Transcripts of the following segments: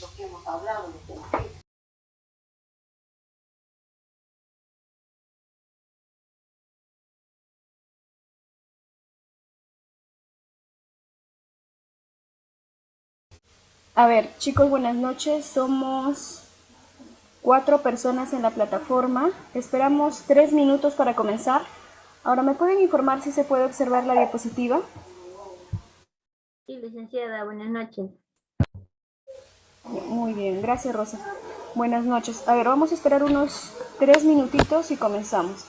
lo que hemos hablado, lo que hemos dicho. A ver, chicos, buenas noches. Somos 4 personas en la plataforma. Esperamos 3 minutos para comenzar. Ahora, ¿me pueden informar si se puede observar la diapositiva? Sí, licenciada, buenas noches. Muy bien, gracias Rosa. Buenas noches. A ver, vamos a esperar unos 3 minutitos y comenzamos.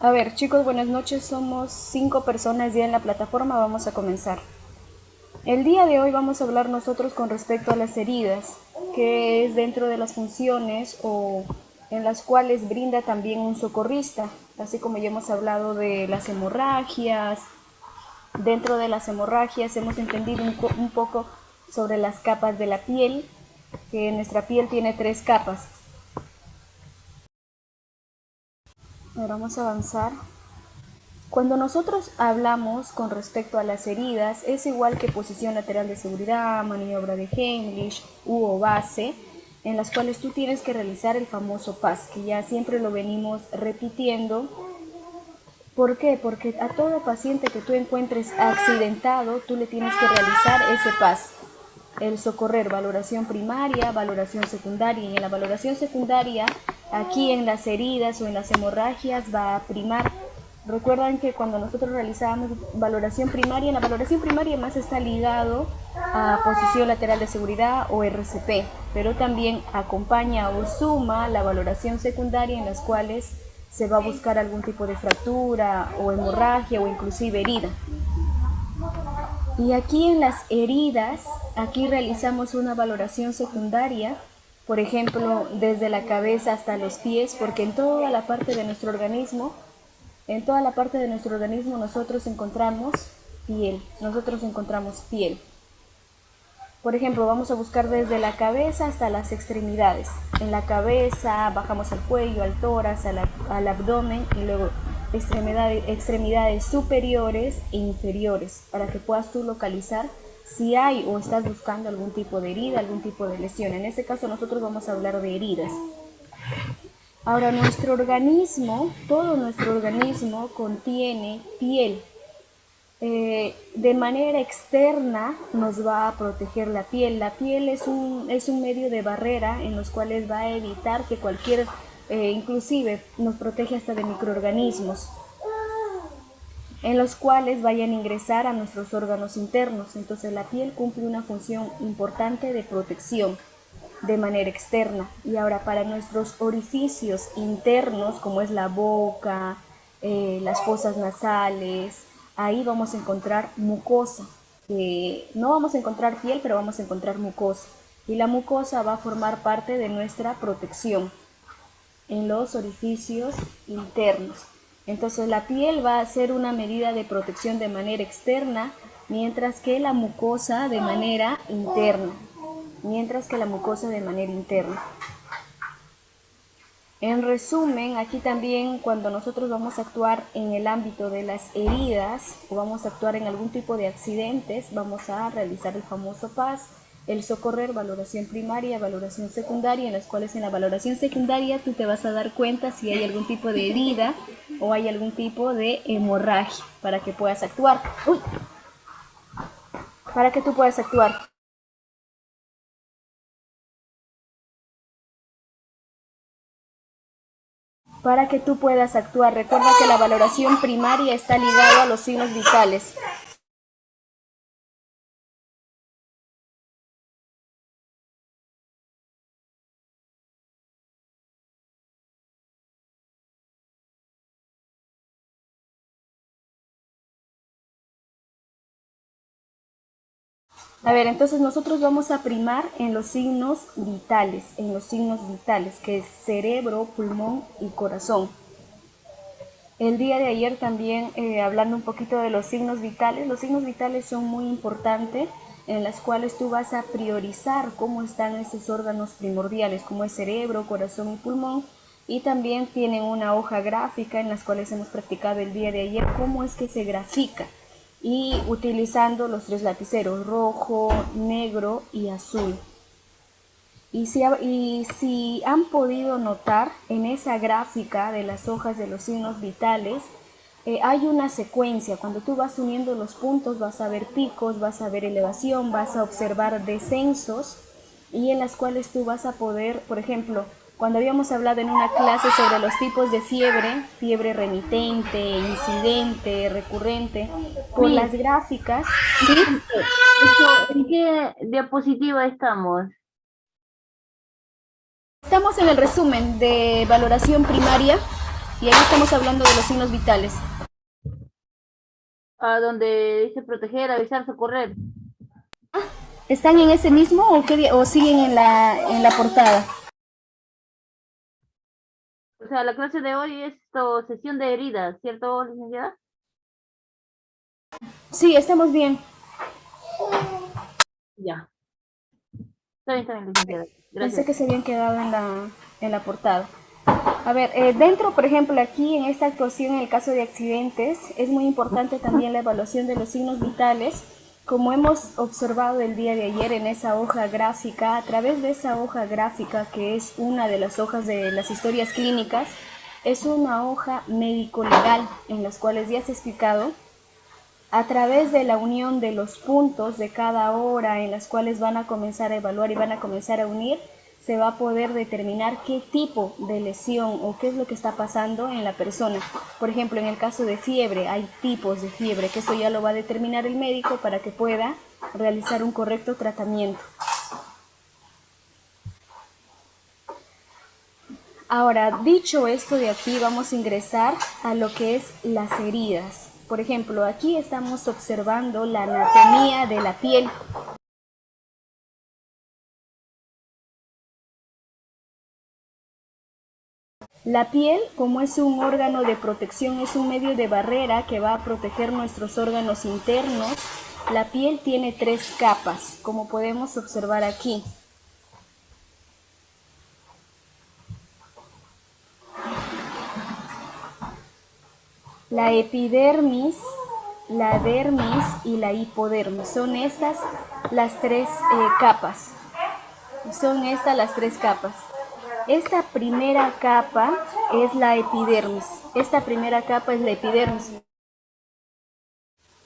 A ver, chicos, buenas noches. Somos 5 personas ya en la plataforma. Vamos a comenzar. El día de hoy vamos a hablar nosotros con respecto a las heridas, que es dentro de las funciones o en las cuales brinda también un socorrista, así como ya hemos hablado de las hemorragias. Dentro de las hemorragias hemos entendido un poco sobre las capas de la piel, que nuestra piel tiene 3 capas. Ahora vamos a avanzar. Cuando nosotros hablamos con respecto a las heridas, es igual que posición lateral de seguridad, maniobra de Heimlich o base, en las cuales tú tienes que realizar el famoso PAS, que ya siempre lo venimos repitiendo. ¿Por qué? Porque a todo paciente que tú encuentres accidentado, tú le tienes que realizar ese PAS. El socorrer, valoración primaria, valoración secundaria. Y en la valoración secundaria, aquí en las heridas o en las hemorragias va a primar. Recuerdan que cuando nosotros realizábamos valoración primaria, en la valoración primaria más está ligado a posición lateral de seguridad o RCP, pero también acompaña o suma la valoración secundaria en las cuales se va a buscar algún tipo de fractura o hemorragia o inclusive herida. Y aquí en las heridas, aquí realizamos una valoración secundaria, por ejemplo, desde la cabeza hasta los pies, porque en toda la parte de nuestro organismo nosotros encontramos piel. Por ejemplo, vamos a buscar desde la cabeza hasta las extremidades. En la cabeza bajamos al cuello, al tórax, al abdomen y luego extremidades superiores e inferiores para que puedas tú localizar si hay o estás buscando algún tipo de herida, algún tipo de lesión. En este caso nosotros vamos a hablar de heridas. Ahora, todo nuestro organismo contiene piel. De manera externa nos va a proteger la piel. La piel es un medio de barrera en los cuales va a evitar que inclusive nos protege hasta de microorganismos, en los cuales vayan a ingresar a nuestros órganos internos. Entonces la piel cumple una función importante de protección de manera externa. Y ahora para nuestros orificios internos, como es la boca, las fosas nasales, ahí vamos a encontrar mucosa. No vamos a encontrar piel, pero vamos a encontrar mucosa. Y la mucosa va a formar parte de nuestra protección en los orificios internos. Entonces la piel va a ser una medida de protección de manera externa, mientras que la mucosa de manera interna. En resumen, aquí también cuando nosotros vamos a actuar en el ámbito de las heridas o vamos a actuar en algún tipo de accidentes, vamos a realizar el famoso PAS, el socorrer, valoración primaria, valoración secundaria, en las cuales en la valoración secundaria tú te vas a dar cuenta si hay algún tipo de herida o hay algún tipo de hemorragia para que puedas actuar. Para que tú puedas actuar. Para que tú puedas actuar. Recuerda que la valoración primaria está ligada a los signos vitales. A ver, entonces nosotros vamos a primar en los signos vitales, que es cerebro, pulmón y corazón. El día de ayer también, hablando un poquito de los signos vitales son muy importantes, en las cuales tú vas a priorizar cómo están esos órganos primordiales, como es cerebro, corazón y pulmón, y también tienen una hoja gráfica en las cuales hemos practicado el día de ayer cómo es que se grafica, y utilizando los 3 lapiceros, rojo, negro y azul. Y si han podido notar en esa gráfica de las hojas de los signos vitales, hay una secuencia. Cuando tú vas uniendo los puntos vas a ver picos, vas a ver elevación, vas a observar descensos y en las cuales tú vas a poder, por ejemplo, cuando habíamos hablado en una clase sobre los tipos de fiebre remitente, incidente, recurrente, por las gráficas, ¿sí? ¿En qué diapositiva estamos? Estamos en el resumen de valoración primaria Y ahí estamos hablando de los signos vitales. A donde dice proteger, avisar, socorrer. ¿Están en ese mismo o siguen en la portada? O sea, la clase de hoy es sesión de heridas, ¿cierto, licenciada? Sí, estamos bien. Ya. Está bien, licenciada. Pensé Gracias. que se habían quedado en la portada. A ver, dentro, por ejemplo, aquí en esta actuación, en el caso de accidentes, es muy importante también la evaluación de los signos vitales. Como hemos observado el día de ayer en esa hoja gráfica, a través de esa hoja gráfica, que es una de las hojas de las historias clínicas, es una hoja médico-legal en las cuales ya se ha explicado a través de la unión de los puntos de cada hora en las cuales van a comenzar a evaluar y van a comenzar a unir, se va a poder determinar qué tipo de lesión o qué es lo que está pasando en la persona. Por ejemplo, en el caso de fiebre, hay tipos de fiebre, que eso ya lo va a determinar el médico para que pueda realizar un correcto tratamiento. Ahora, dicho esto de aquí, vamos a ingresar a lo que es las heridas. Por ejemplo, aquí estamos observando la anatomía de la piel. La piel, como es un órgano de protección, es un medio de barrera que va a proteger nuestros órganos internos. La piel tiene 3 capas, como podemos observar aquí. La epidermis, la dermis y la hipodermis. Son estas las 3 capas. Son estas las 3 capas. Esta primera capa es la epidermis. Esta primera capa es la epidermis.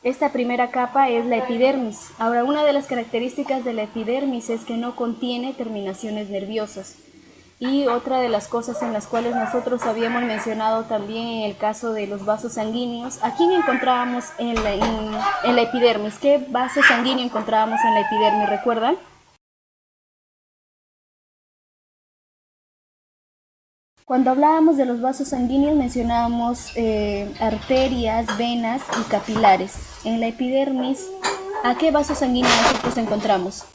Esta primera capa es la epidermis. Ahora, una de las características de la epidermis es que no contiene terminaciones nerviosas. Y otra de las cosas en las cuales nosotros habíamos mencionado también en el caso de los vasos sanguíneos, ¿a quién encontrábamos en la epidermis? ¿Qué vaso sanguíneo encontrábamos en la epidermis? ¿Recuerdan? Cuando hablábamos de los vasos sanguíneos mencionábamos arterias, venas y capilares. En la epidermis, ¿a qué vaso sanguíneo nosotros encontramos?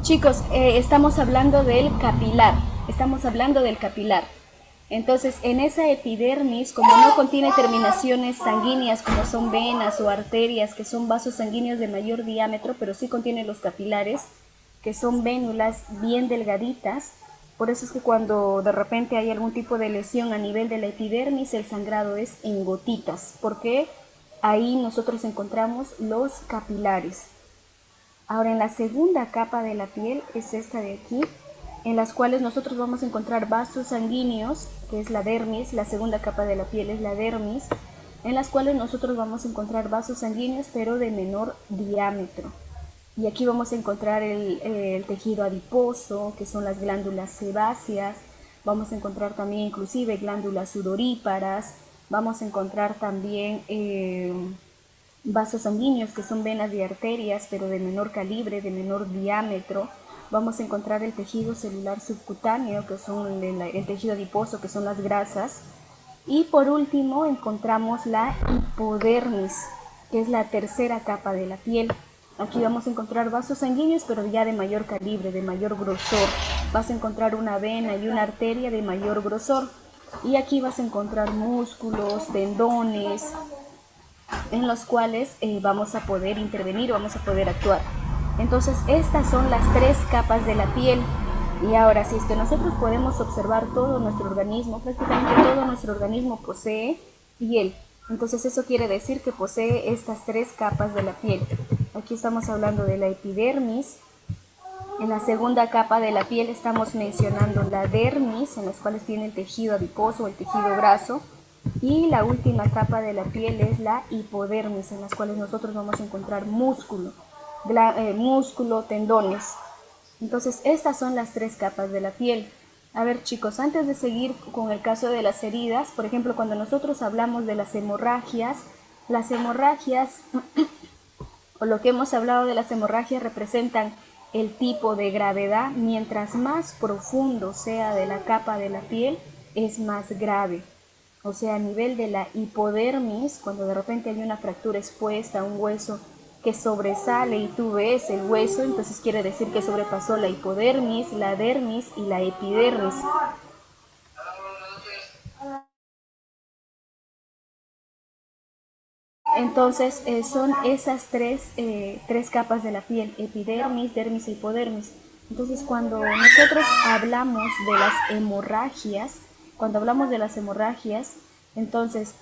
Chicos, estamos hablando del capilar. Estamos hablando del capilar. Entonces, en esa epidermis, como no contiene terminaciones sanguíneas como son venas o arterias, que son vasos sanguíneos de mayor diámetro, pero sí contiene los capilares, que son vénulas bien delgaditas. Por eso es que cuando de repente hay algún tipo de lesión a nivel de la epidermis, el sangrado es en gotitas, porque ahí nosotros encontramos los capilares. Ahora, en la segunda capa de la piel es esta de aquí, en las cuales nosotros vamos a encontrar vasos sanguíneos, que es la dermis. La segunda capa de la piel es la dermis, en las cuales nosotros vamos a encontrar vasos sanguíneos, pero de menor diámetro. Y aquí vamos a encontrar el tejido adiposo, que son las glándulas sebáceas. Vamos a encontrar también inclusive glándulas sudoríparas. Vamos a encontrar también vasos sanguíneos, que son venas y arterias, pero de menor calibre, de menor diámetro. Vamos a encontrar el tejido celular subcutáneo, que son el tejido adiposo, que son las grasas. Y por último encontramos la hipodermis, que es la tercera capa de la piel. Aquí vamos a encontrar vasos sanguíneos, pero ya de mayor calibre, de mayor grosor. Vas a encontrar una vena y una arteria de mayor grosor. Y aquí vas a encontrar músculos, tendones, en los cuales vamos a poder intervenir, vamos a poder actuar. Entonces, estas son las 3 capas de la piel. Y ahora, si es que nosotros podemos observar todo nuestro organismo, prácticamente todo nuestro organismo posee piel. Entonces, eso quiere decir que posee estas 3 capas de la piel. Aquí estamos hablando de la epidermis. En la segunda capa de la piel estamos mencionando la dermis, en las cuales tiene el tejido adiposo o el tejido graso. Y la última capa de la piel es la hipodermis, en las cuales nosotros vamos a encontrar músculo, tendones. Entonces, estas son las tres capas de la piel. A ver, chicos, antes de seguir con el caso de las heridas, por ejemplo, cuando nosotros hablamos de las hemorragias o lo que hemos hablado de las hemorragias representan el tipo de gravedad. Mientras más profundo sea de la capa de la piel, es más grave. O sea, a nivel de la hipodermis, cuando de repente hay una fractura expuesta, un hueso que sobresale y tú ves el hueso, entonces quiere decir que sobrepasó la hipodermis, la dermis y la epidermis. Entonces son esas tres capas de la piel: epidermis, dermis e hipodermis. Entonces cuando nosotros hablamos de las hemorragias, entonces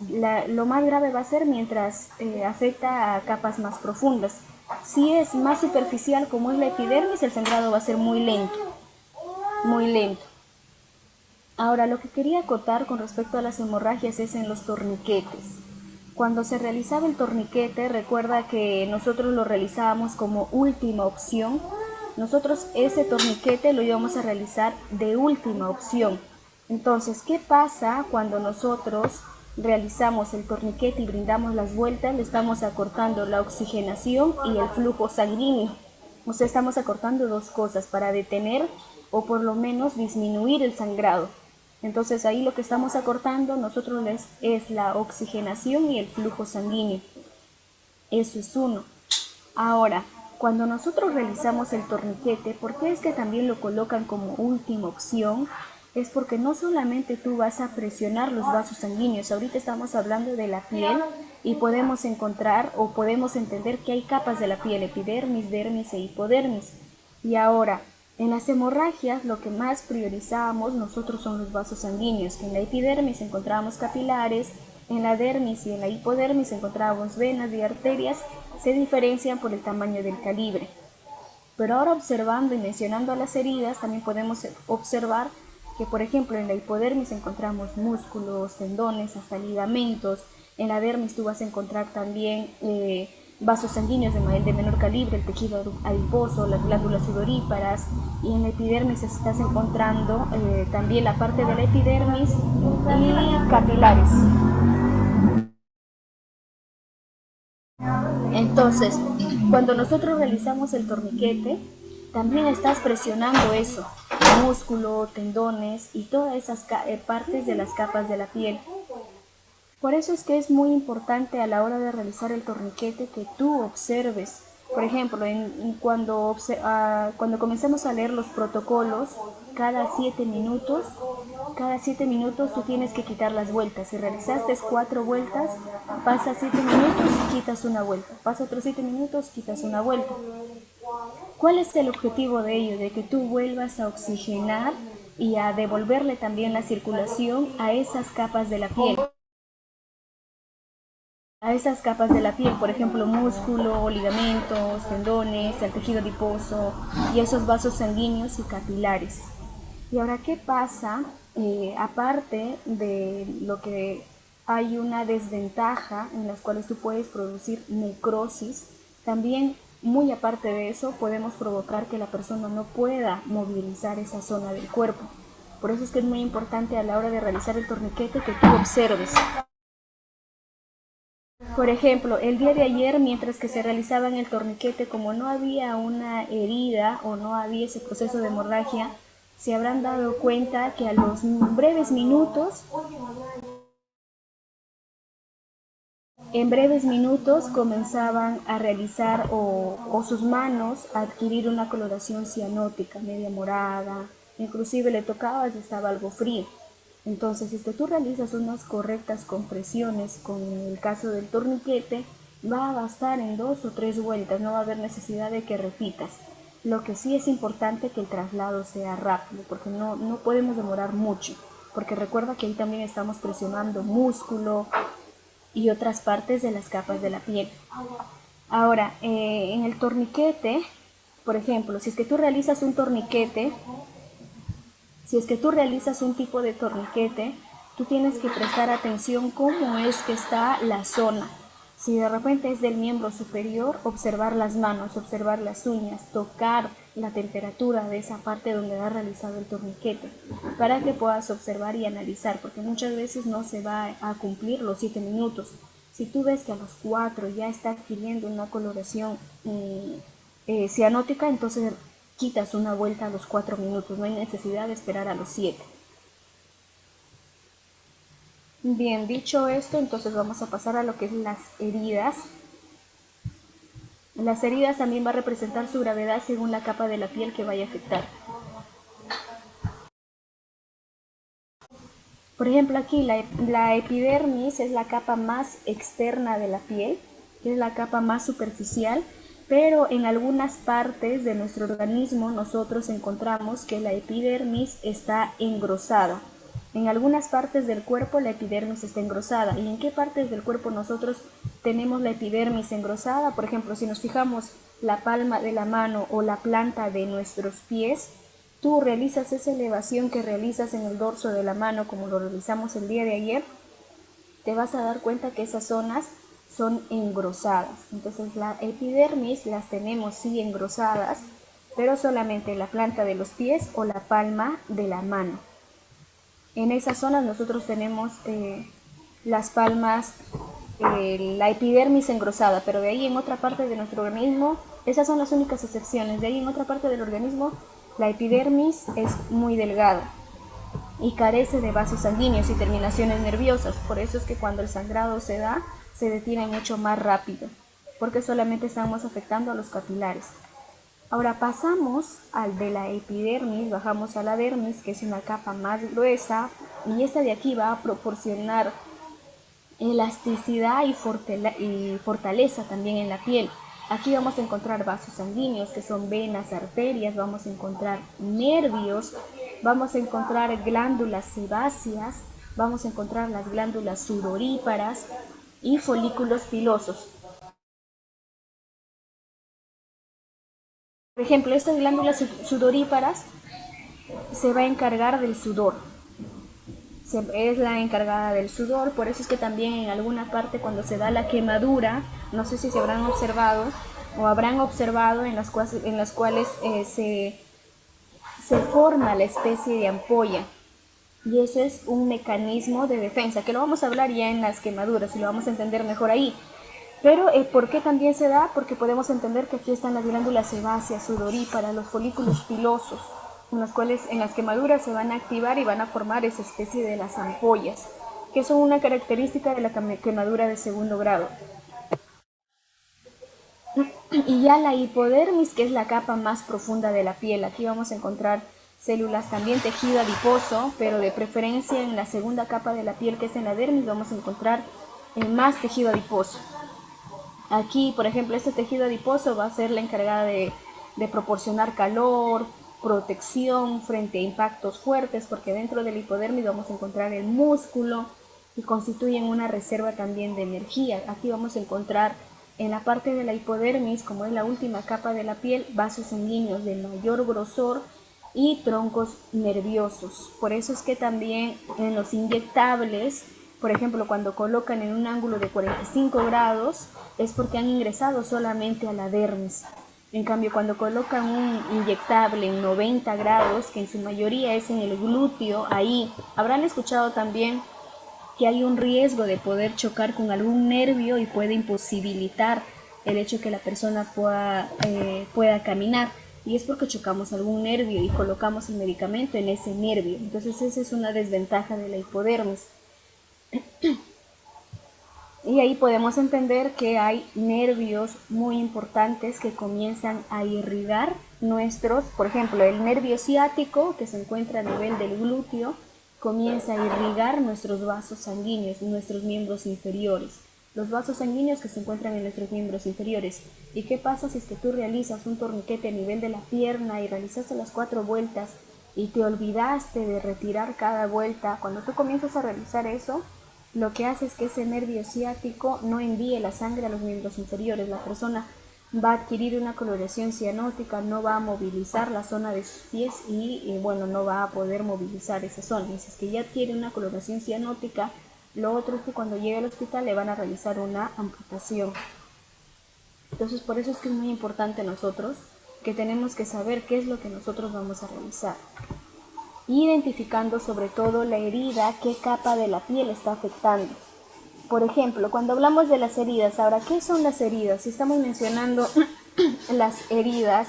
lo más grave va a ser mientras afecta a capas más profundas. Si es más superficial, como es la epidermis, el sangrado va a ser muy lento, muy lento. Ahora, lo que quería acotar con respecto a las hemorragias es en los torniquetes. Cuando se realizaba el torniquete, recuerda que nosotros lo realizábamos como última opción. Nosotros ese torniquete lo íbamos a realizar de última opción. Entonces, ¿qué pasa cuando nosotros realizamos el torniquete y brindamos las vueltas? Le estamos acortando la oxigenación y el flujo sanguíneo. O sea, estamos acortando dos cosas para detener o por lo menos disminuir el sangrado. Entonces ahí lo que estamos acortando nosotros es la oxigenación y el flujo sanguíneo. Eso es uno. Ahora, cuando nosotros realizamos el torniquete, ¿por qué es que también lo colocan como última opción? Es porque no solamente tú vas a presionar los vasos sanguíneos, ahorita estamos hablando de la piel y podemos encontrar o podemos entender que hay capas de la piel: epidermis, dermis e hipodermis. Y ahora, en las hemorragias lo que más priorizamos nosotros son los vasos sanguíneos, que en la epidermis encontramos capilares, en la dermis y en la hipodermis encontramos venas y arterias. Se diferencian por el tamaño del calibre. Pero ahora, observando y mencionando las heridas, también podemos observar que, por ejemplo, en la hipodermis encontramos músculos, tendones, hasta ligamentos. En la dermis tú vas a encontrar también vasos sanguíneos de menor calibre, el tejido adiposo, las glándulas sudoríparas. Y en la epidermis estás encontrando también la parte de la epidermis y capilares. Entonces, cuando nosotros realizamos el torniquete, también estás presionando eso: músculo, tendones y todas esas partes de las capas de la piel. Por eso es que es muy importante a la hora de realizar el torniquete que tú observes. Por ejemplo, cuando comencemos a leer los protocolos, cada 7 minutos tú tienes que quitar las vueltas. Si realizaste 4 vueltas, pasa 7 minutos, quitas una vuelta. Pasa otros 7 minutos, quitas una vuelta. ¿Cuál es el objetivo de ello? De que tú vuelvas a oxigenar y a devolverle también la circulación a esas capas de la piel. Por ejemplo, músculo, ligamentos, tendones, el tejido adiposo y esos vasos sanguíneos y capilares. Y ahora, ¿qué pasa? Aparte de lo que hay una desventaja en las cuales tú puedes producir necrosis, también muy aparte de eso podemos provocar que la persona no pueda movilizar esa zona del cuerpo. Por eso es que es muy importante a la hora de realizar el torniquete que tú observes. Por ejemplo, el día de ayer, mientras que se realizaba el torniquete, como no había una herida o no había ese proceso de hemorragia, se habrán dado cuenta que a los breves minutos, comenzaban a realizar o sus manos a adquirir una coloración cianótica, media morada, inclusive le tocaba y estaba algo frío. Entonces, si tú realizas unas correctas compresiones con el caso del torniquete, va a bastar en 2 o 3 vueltas, no va a haber necesidad de que repitas. Lo que sí es importante que el traslado sea rápido, porque no podemos demorar mucho, porque recuerda que ahí también estamos presionando músculo y otras partes de las capas de la piel. Ahora, en el torniquete, por ejemplo, si es que tú realizas un tipo de torniquete, Tú tienes que prestar atención cómo es que está la zona. Si de repente es del miembro superior, observar las manos, observar las uñas, tocar la temperatura de esa parte donde has realizado el torniquete, para que puedas observar y analizar, porque muchas veces no se va a cumplir los 7 minutos. Si tú ves que a los 4 ya está adquiriendo una coloración cianótica, entonces quitas una vuelta a los 4 minutos, no hay necesidad de esperar a los 7. Bien, dicho esto, entonces vamos a pasar a lo que es las heridas. Las heridas también va a representar su gravedad según la capa de la piel que vaya a afectar. Por ejemplo, aquí la epidermis es la capa más externa de la piel, que es la capa más superficial, pero en algunas partes de nuestro organismo nosotros encontramos que la epidermis está engrosada. En algunas partes del cuerpo la epidermis está engrosada. ¿Y en qué partes del cuerpo nosotros tenemos la epidermis engrosada? Por ejemplo, si nos fijamos la palma de la mano o la planta de nuestros pies, tú realizas esa elevación que realizas en el dorso de la mano, como lo realizamos el día de ayer, te vas a dar cuenta que esas zonas son engrosadas. Entonces la epidermis las tenemos sí engrosadas, pero solamente en la planta de los pies o la palma de la mano. En esas zonas nosotros tenemos las palmas, la epidermis engrosada, pero de ahí en otra parte de nuestro organismo, esas son las únicas excepciones. De ahí en otra parte del organismo, la epidermis es muy delgada y carece de vasos sanguíneos y terminaciones nerviosas. Por eso es que cuando el sangrado se da, se detiene mucho más rápido, porque solamente estamos afectando a los capilares. Ahora pasamos al de la epidermis, bajamos a la dermis, que es una capa más gruesa, y esta de aquí va a proporcionar elasticidad y fortaleza también en la piel. Aquí vamos a encontrar vasos sanguíneos, que son venas, arterias, vamos a encontrar nervios, vamos a encontrar glándulas sebáceas, vamos a encontrar las glándulas sudoríparas y folículos pilosos. Por ejemplo, estas glándulas sudoríparas se va a encargar del sudor. Es la encargada del sudor, por eso es que también en alguna parte cuando se da la quemadura, no sé si se habrán observado o habrán observado en las cuales se forma la especie de ampolla. Y eso es un mecanismo de defensa, que lo vamos a hablar ya en las quemaduras y lo vamos a entender mejor ahí. Pero ¿por qué también se da? Porque podemos entender que aquí están las glándulas sebáceas, sudoríparas, los folículos pilosos, en las cuales en las quemaduras se van a activar y van a formar esa especie de las ampollas, que son una característica de la quemadura de segundo grado. Y ya la hipodermis, que es la capa más profunda de la piel. Aquí vamos a encontrar células, también tejido adiposo, pero de preferencia en la segunda capa de la piel, que es en la dermis, vamos a encontrar más tejido adiposo. Aquí, por ejemplo, este tejido adiposo va a ser la encargada de proporcionar calor, protección frente a impactos fuertes, porque dentro del hipodermis vamos a encontrar el músculo y constituyen una reserva también de energía. Aquí vamos a encontrar en la parte de la hipodermis, como es la última capa de la piel, vasos sanguíneos de mayor grosor y troncos nerviosos. Por eso es que también en los inyectables, por ejemplo, cuando colocan en un ángulo de 45 grados, es porque han ingresado solamente a la dermis. En cambio, cuando colocan un inyectable en 90 grados, que en su mayoría es en el glúteo, ahí habrán escuchado también que hay un riesgo de poder chocar con algún nervio y puede imposibilitar el hecho que la persona pueda caminar. Y es porque chocamos algún nervio y colocamos el medicamento en ese nervio. Entonces esa es una desventaja de la hipodermis. Y ahí podemos entender que hay nervios muy importantes que comienzan a irrigar nuestros, por ejemplo, el nervio ciático, que se encuentra a nivel del glúteo, comienza a irrigar nuestros vasos sanguíneos, nuestros miembros inferiores. Los vasos sanguíneos que se encuentran en nuestros miembros inferiores. ¿Y qué pasa si es que tú realizas un torniquete a nivel de la pierna y realizaste las 4 vueltas y te olvidaste de retirar cada vuelta? Cuando tú comienzas a realizar eso, lo que hace es que ese nervio ciático no envíe la sangre a los miembros inferiores. La persona va a adquirir una coloración cianótica, no va a movilizar la zona de sus pies y bueno, no va a poder movilizar esa zona. Y si es que ya tiene una coloración cianótica, lo otro es que cuando llegue al hospital le van a realizar una amputación. Entonces por eso es que es muy importante nosotros que tenemos que saber qué es lo que nosotros vamos a realizar. Identificando sobre todo la herida, qué capa de la piel está afectando. Por ejemplo, cuando hablamos de las heridas, ahora, ¿qué son las heridas? Si estamos mencionando las heridas,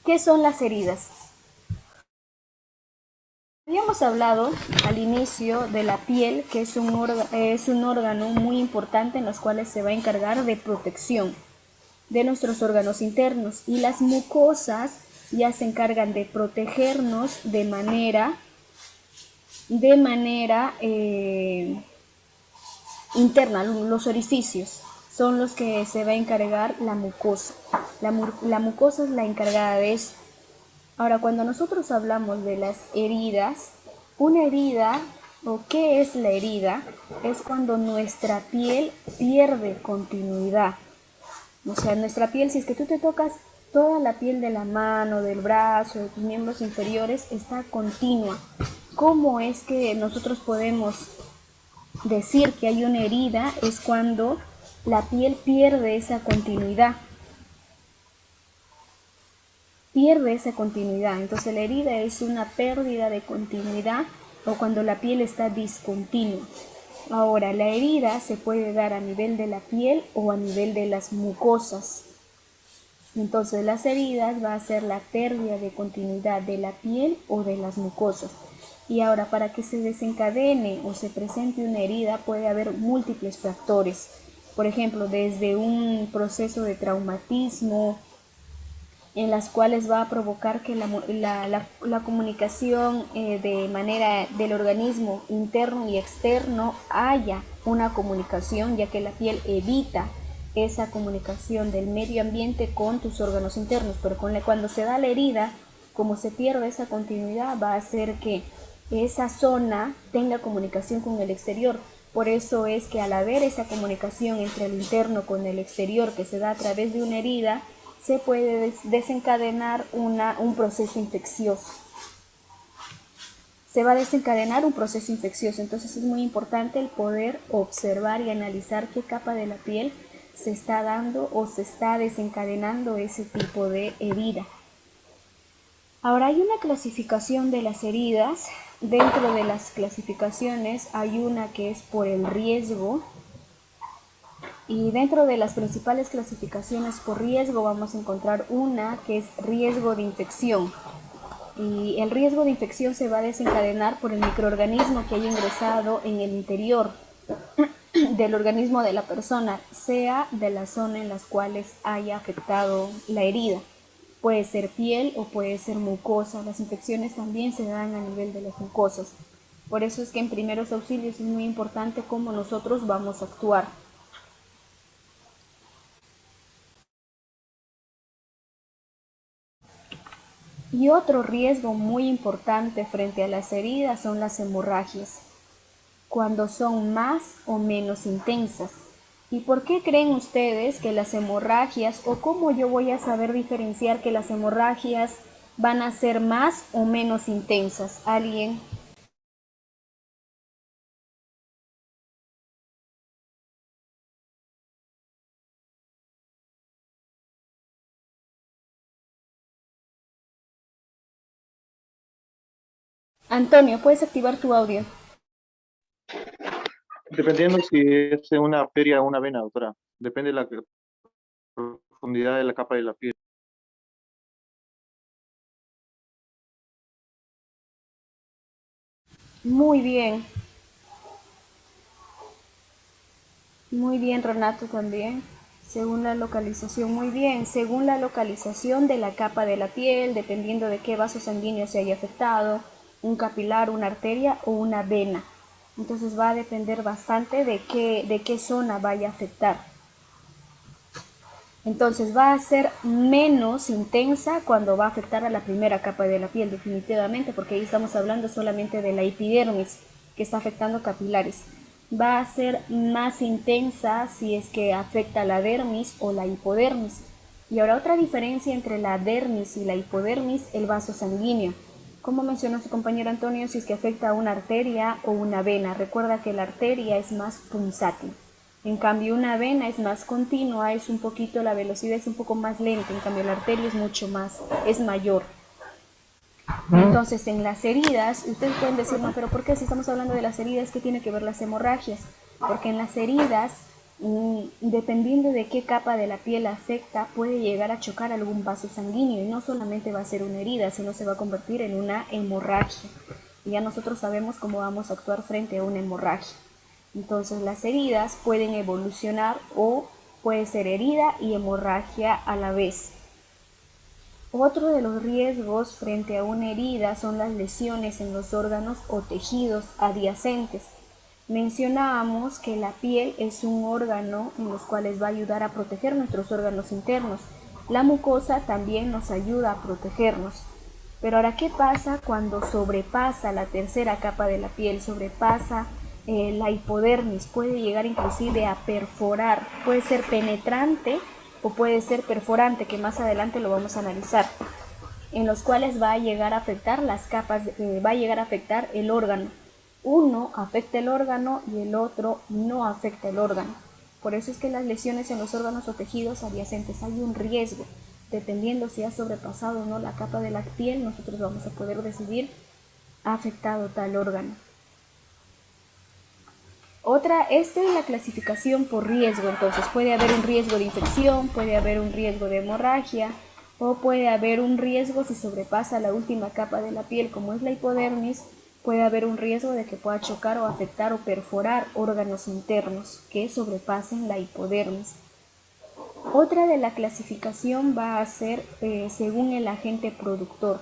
¿qué son las heridas? Habíamos hablado al inicio de la piel, que es un órgano muy importante en los cuales se va a encargar de protección de nuestros órganos internos, y las mucosas ya se encargan de protegernos de manera interna. Los orificios son los que se va a encargar la mucosa. La mucosa es la encargada de eso. Ahora, cuando nosotros hablamos de las heridas, una herida, o qué es la herida, es cuando nuestra piel pierde continuidad. O sea, nuestra piel, si es que tú te tocas, toda la piel de la mano, del brazo, de tus miembros inferiores está continua. ¿Cómo es que nosotros podemos decir que hay una herida? Es cuando la piel pierde esa continuidad. Entonces la herida es una pérdida de continuidad o cuando la piel está discontinua. Ahora, la herida se puede dar a nivel de la piel o a nivel de las mucosas. Entonces las heridas va a ser la pérdida de continuidad de la piel o de las mucosas. Y ahora, para que se desencadene o se presente una herida puede haber múltiples factores. Por ejemplo, desde un proceso de traumatismo, en las cuales va a provocar que la comunicación de manera del organismo interno y externo haya una comunicación, ya que la piel evita esa comunicación del medio ambiente con tus órganos internos, pero cuando se da la herida, como se pierde esa continuidad, va a hacer que esa zona tenga comunicación con el exterior. Por eso es que al haber esa comunicación entre el interno con el exterior que se da a través de una herida, se puede desencadenar un proceso infeccioso. Se va a desencadenar un proceso infeccioso. Entonces es muy importante el poder observar y analizar qué capa de la piel se está dando o se está desencadenando ese tipo de herida. Ahora, hay una clasificación de las heridas. Dentro de las clasificaciones hay una que es por el riesgo. Y dentro de las principales clasificaciones por riesgo vamos a encontrar una que es riesgo de infección. Y el riesgo de infección se va a desencadenar por el microorganismo que haya ingresado en el interior del organismo de la persona, sea de la zona en las cuales haya afectado la herida. Puede ser piel o puede ser mucosa. Las infecciones también se dan a nivel de las mucosas. Por eso es que en primeros auxilios es muy importante cómo nosotros vamos a actuar. Y otro riesgo muy importante frente a las heridas son las hemorragias, cuando son más o menos intensas. ¿Y por qué creen ustedes que las hemorragias, o cómo yo voy a saber diferenciar que las hemorragias van a ser más o menos intensas? ¿Alguien? Antonio, ¿puedes activar tu audio? Dependiendo si es una arteria o una vena, doctora. Depende de la profundidad de la capa de la piel. Muy bien. Muy bien, Renato, también. Según la localización, muy bien. Según la localización de la capa de la piel, dependiendo de qué vaso sanguíneo se haya afectado, un capilar, una arteria o una vena. Entonces va a depender bastante de qué zona vaya a afectar. Entonces va a ser menos intensa cuando va a afectar a la primera capa de la piel, definitivamente, porque ahí estamos hablando solamente de la epidermis, que está afectando capilares. va a ser más intensa si es que afecta la dermis o la hipodermis. Y ahora otra diferencia entre la dermis y la hipodermis, el vaso sanguíneo. Como mencionó su compañero Antonio, si es que afecta a una arteria o una vena. Recuerda que la arteria es más punzátil. En cambio, una vena es más continua, es un poquito, la velocidad es un poco más lenta. En cambio, la arteria es mucho más, es mayor. Entonces, en las heridas, ustedes pueden decir, no, pero ¿por qué si estamos hablando de las heridas, qué tiene que ver las hemorragias? Porque en las heridas, dependiendo de qué capa de la piel afecta, puede llegar a chocar algún vaso sanguíneo y no solamente va a ser una herida, sino se va a convertir en una hemorragia. Y ya nosotros sabemos cómo vamos a actuar frente a una hemorragia. Entonces, las heridas pueden evolucionar o puede ser herida y hemorragia a la vez. Otro de los riesgos frente a una herida son las lesiones en los órganos o tejidos adyacentes. Mencionábamos que la piel es un órgano en los cuales va a ayudar a proteger nuestros órganos internos. La mucosa también nos ayuda a protegernos. Pero ahora, ¿qué pasa cuando sobrepasa la tercera capa de la piel? Sobrepasa la hipodermis, puede llegar inclusive a perforar, puede ser penetrante o puede ser perforante, que más adelante lo vamos a analizar, en los cuales va a llegar a afectar las capas, va a llegar a afectar el órgano. Uno afecta el órgano y el otro no afecta el órgano. Por eso es que las lesiones en los órganos o tejidos adyacentes hay un riesgo. Dependiendo si ha sobrepasado o no la capa de la piel, nosotros vamos a poder decidir ha afectado tal órgano. Esta es la clasificación por riesgo. Entonces puede haber un riesgo de infección, puede haber un riesgo de hemorragia o puede haber un riesgo si sobrepasa la última capa de la piel, como es la hipodermis, puede haber un riesgo de que pueda chocar o afectar o perforar órganos internos que sobrepasen la hipodermis. Otra de la clasificación va a ser según el agente productor.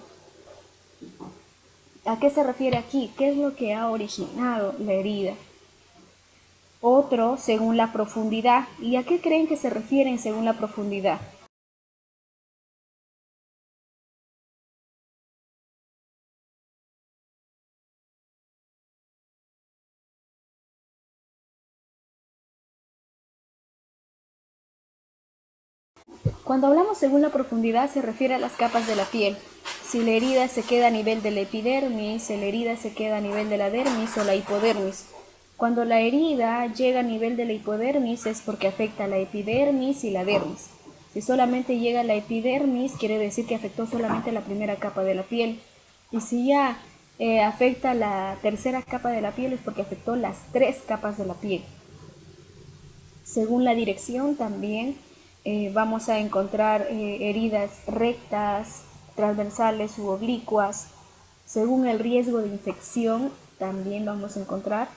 ¿A qué se refiere aquí? ¿Qué es lo que ha originado la herida? Otro, según la profundidad. ¿Y a qué creen que se refieren según la profundidad? Cuando hablamos según la profundidad se refiere a las capas de la piel. Si la herida se queda a nivel de la epidermis, si la herida se queda a nivel de la dermis o la hipodermis. Cuando la herida llega a nivel de la hipodermis es porque afecta la epidermis y la dermis. Si solamente llega a la epidermis, quiere decir que afectó solamente la primera capa de la piel. Y si ya afecta la tercera capa de la piel es porque afectó las 3 capas de la piel. Según la dirección también vamos a encontrar heridas rectas, transversales u oblicuas. Según el riesgo de infección también vamos a encontrar.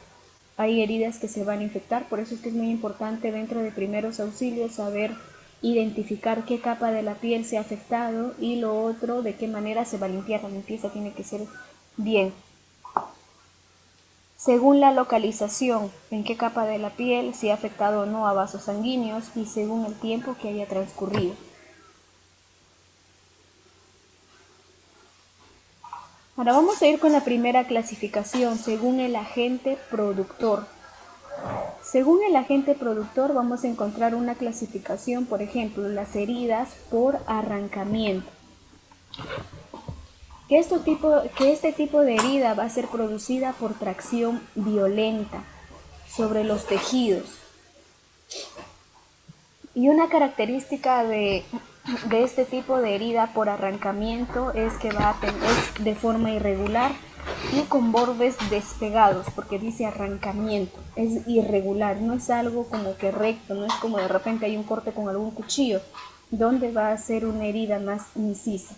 Hay heridas que se van a infectar, por eso es que es muy importante dentro de primeros auxilios saber identificar qué capa de la piel se ha afectado y lo otro, de qué manera se va a limpiar. La limpieza tiene que ser bien. Según la localización, en qué capa de la piel, si ha afectado o no a vasos sanguíneos y según el tiempo que haya transcurrido. Ahora vamos a ir con la primera clasificación, según el agente productor. Según el agente productor vamos a encontrar una clasificación, por ejemplo, las heridas por arrancamiento. Que este tipo de herida va a ser producida por tracción violenta sobre los tejidos. Y una característica de este tipo de herida por arrancamiento es que es de forma irregular y con bordes despegados, porque dice arrancamiento, es irregular, no es algo como que recto, no es como de repente hay un corte con algún cuchillo, donde va a ser una herida más incisa.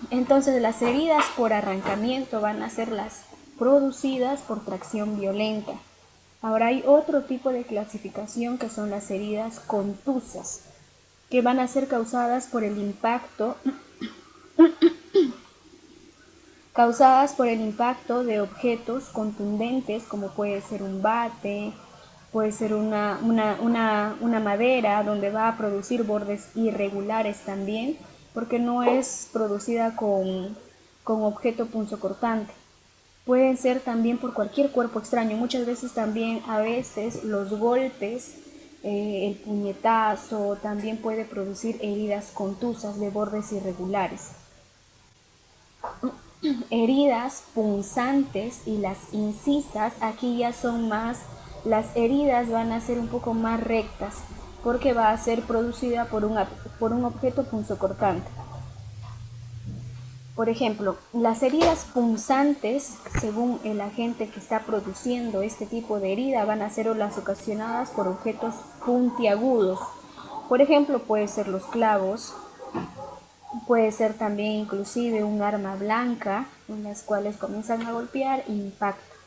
Entonces las heridas por arrancamiento van a ser las producidas por tracción violenta. Ahora hay otro tipo de clasificación que son las heridas contusas, que van a ser causadas por el impacto de objetos contundentes, como puede ser un bate, puede ser una madera, donde va a producir bordes irregulares también, porque no es producida con objeto punzocortante. Pueden ser también por cualquier cuerpo extraño. Muchas veces también, a veces, los golpes, el puñetazo, también puede producir heridas contusas de bordes irregulares. Heridas punzantes y las incisas, aquí ya son más, las heridas van a ser un poco más rectas, porque va a ser producida por un objeto punzocortante. Por ejemplo, las heridas punzantes, según el agente que está produciendo este tipo de herida, van a ser las ocasionadas por objetos puntiagudos. Por ejemplo, puede ser los clavos, puede ser también inclusive un arma blanca, en las cuales comienzan a golpear e impactan.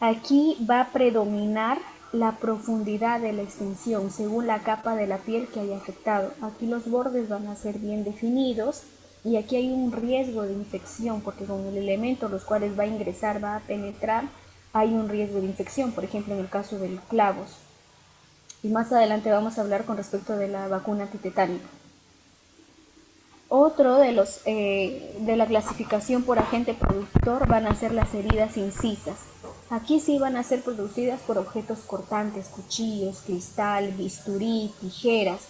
Aquí va a predominar la profundidad de la extensión según la capa de la piel que haya afectado. Aquí los bordes van a ser bien definidos y aquí hay un riesgo de infección porque con el elemento los cuales va a ingresar, va a penetrar, hay un riesgo de infección, por ejemplo en el caso de los clavos. Y más adelante vamos a hablar con respecto de la vacuna antitetánica. Otro de la clasificación por agente productor van a ser las heridas incisas. Aquí sí van a ser producidas por objetos cortantes, cuchillos, cristal, bisturí, tijeras,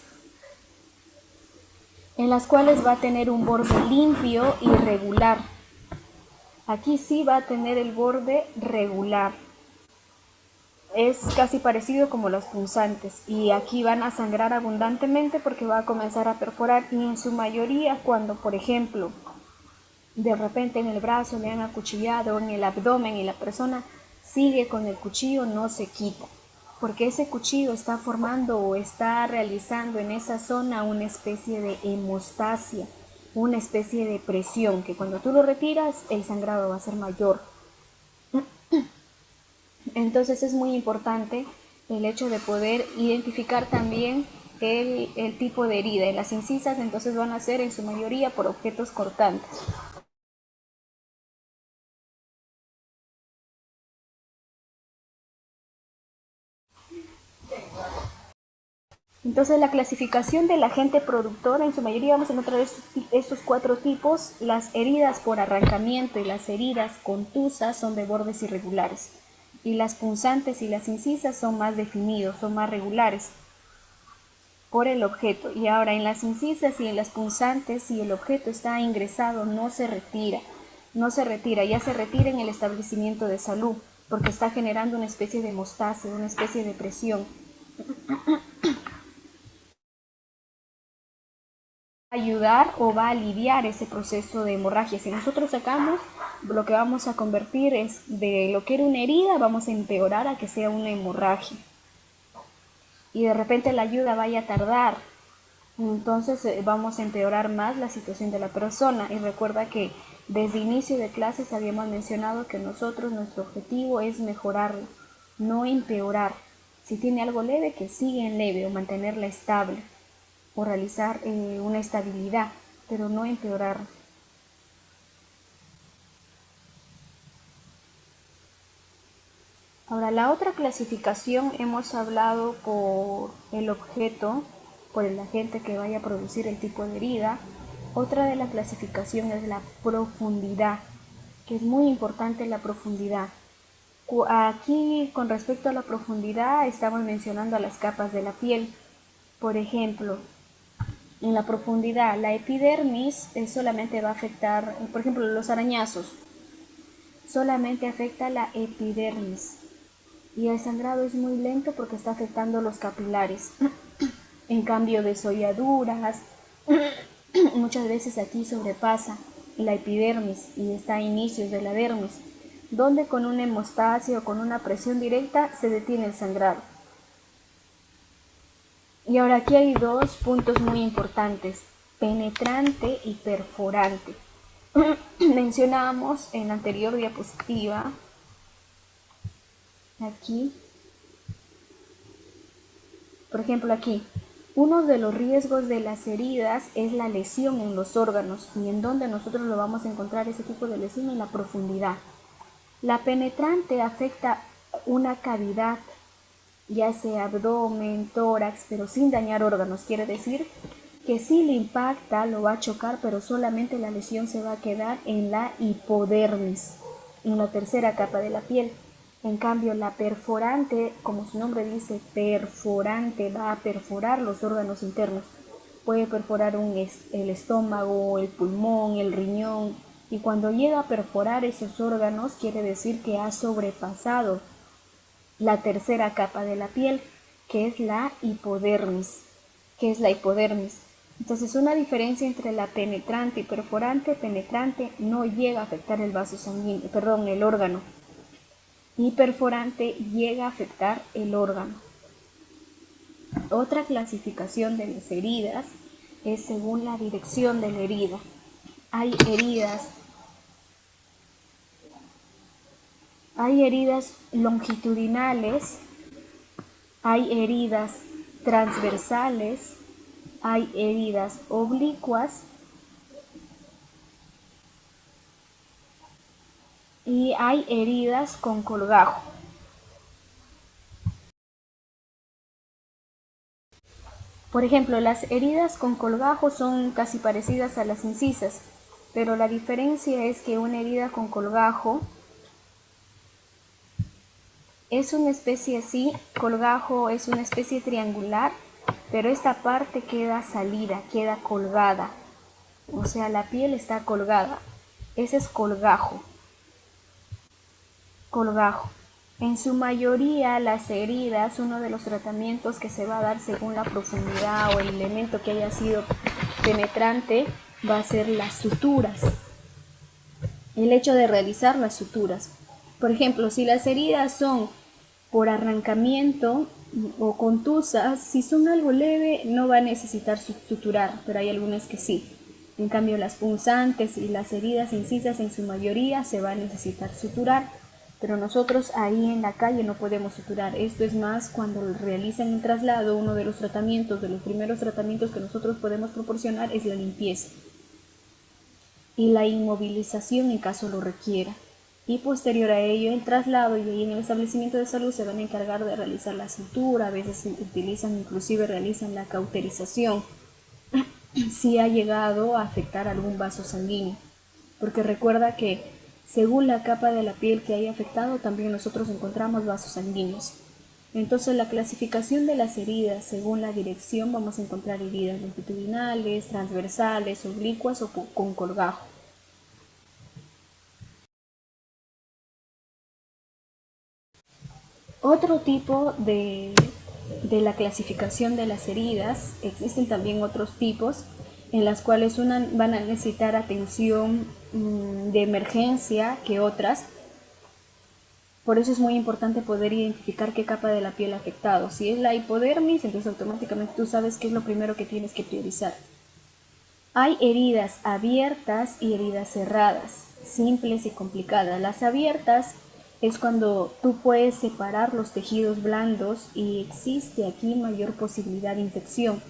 en las cuales va a tener un borde limpio y regular. Aquí sí va a tener el borde regular. Es casi parecido como los punzantes y aquí van a sangrar abundantemente porque va a comenzar a perforar y en su mayoría cuando, por ejemplo, de repente en el brazo le han acuchillado o en el abdomen y la persona sigue con el cuchillo, no se quita, porque ese cuchillo está formando o está realizando en esa zona una especie de hemostasia, una especie de presión que cuando tú lo retiras el sangrado va a ser mayor. Entonces es muy importante el hecho de poder identificar también el tipo de herida. En las incisas entonces van a ser en su mayoría por objetos cortantes. Entonces la clasificación del agente productor, en su mayoría vamos a encontrar estos 4 tipos. Las heridas por arrancamiento y las heridas contusas son de bordes irregulares. Y las punzantes y las incisas son más definidos, son más regulares por el objeto. Y ahora en las incisas y en las punzantes, si el objeto está ingresado, no se retira, ya se retira en el establecimiento de salud, porque está generando una especie de hemostasia, una especie de presión. Ayudar o va a aliviar ese proceso de hemorragia. Si nosotros sacamos, lo que vamos a convertir es de lo que era una herida, vamos a empeorar a que sea una hemorragia. Y de repente la ayuda vaya a tardar, entonces vamos a empeorar más la situación de la persona. Y recuerda que desde inicio de clases habíamos mencionado que nosotros, nuestro objetivo es mejorarlo, no empeorar. Si tiene algo leve, que siga en leve o mantenerla estable o realizar una estabilidad, pero no empeorar. Ahora, la otra clasificación hemos hablado por el objeto, por el agente que vaya a producir el tipo de herida. Otra de la clasificación es la profundidad, que es muy importante la profundidad. Aquí, con respecto a la profundidad, estamos mencionando a las capas de la piel. Por ejemplo, en la profundidad, la epidermis solamente va a afectar, por ejemplo, los arañazos, solamente afecta la epidermis. Y el sangrado es muy lento porque está afectando los capilares. En cambio, desolladuras, muchas veces aquí sobrepasa la epidermis y está a inicios de la dermis, donde con una hemostasia o con una presión directa se detiene el sangrado. Y ahora aquí hay 2 puntos muy importantes, penetrante y perforante. Mencionábamos en la anterior diapositiva, aquí, por ejemplo aquí, uno de los riesgos de las heridas es la lesión en los órganos. ¿Y en dónde nosotros lo vamos a encontrar ese tipo de lesión? En la profundidad. La penetrante afecta una cavidad, ya sea abdomen, tórax, pero sin dañar órganos. Quiere decir que si le impacta lo va a chocar, pero solamente la lesión se va a quedar en la hipodermis, en la tercera capa de la piel. En cambio, la perforante, como su nombre dice, perforante, va a perforar los órganos internos. Puede perforar el estómago, el pulmón, el riñón, y cuando llega a perforar esos órganos quiere decir que ha sobrepasado la tercera capa de la piel, que es la hipodermis. ¿Qué es la hipodermis? Entonces, una diferencia entre la penetrante y perforante. Penetrante no llega a afectar el vaso sanguíneo, perdón, el órgano. Y perforante llega a afectar el órgano. Otra clasificación de las heridas es según la dirección de la herida. Hay heridas longitudinales, hay heridas transversales, hay heridas oblicuas y hay heridas con colgajo. Por ejemplo, las heridas con colgajo son casi parecidas a las incisas, pero la diferencia es que una herida con colgajo es una especie así, colgajo es una especie triangular, pero esta parte queda salida, queda colgada, o sea, la piel está colgada. Ese es colgajo. Colgajo. En su mayoría las heridas, uno de los tratamientos que se va a dar según la profundidad o el elemento que haya sido penetrante va a ser las suturas. El hecho de realizar las suturas. Por ejemplo, si las heridas son por arrancamiento o contusas, si son algo leve no va a necesitar suturar, pero hay algunas que sí. En cambio, las punzantes y las heridas incisas en su mayoría se va a necesitar suturar. Pero nosotros ahí en la calle no podemos suturar. Esto es más cuando realizan un traslado. Uno de los tratamientos, de los primeros tratamientos que nosotros podemos proporcionar es la limpieza y la inmovilización en caso lo requiera. Y posterior a ello el traslado, y ahí en el establecimiento de salud se van a encargar de realizar la sutura. A veces realizan la cauterización si ha llegado a afectar algún vaso sanguíneo. Porque recuerda que según la capa de la piel que haya afectado, también nosotros encontramos vasos sanguíneos. Entonces, la clasificación de las heridas, según la dirección, vamos a encontrar heridas longitudinales, transversales, oblicuas o con colgajo. Otro tipo de la clasificación de las heridas, existen también otros tipos en las cuales van a necesitar atención de emergencia que otras. Por eso es muy importante poder identificar qué capa de la piel ha afectado. Si es la hipodermis, entonces automáticamente tú sabes qué es lo primero que tienes que priorizar. Hay heridas abiertas y heridas cerradas, simples y complicadas. Las abiertas es cuando tú puedes separar los tejidos blandos y existe aquí mayor posibilidad de infección,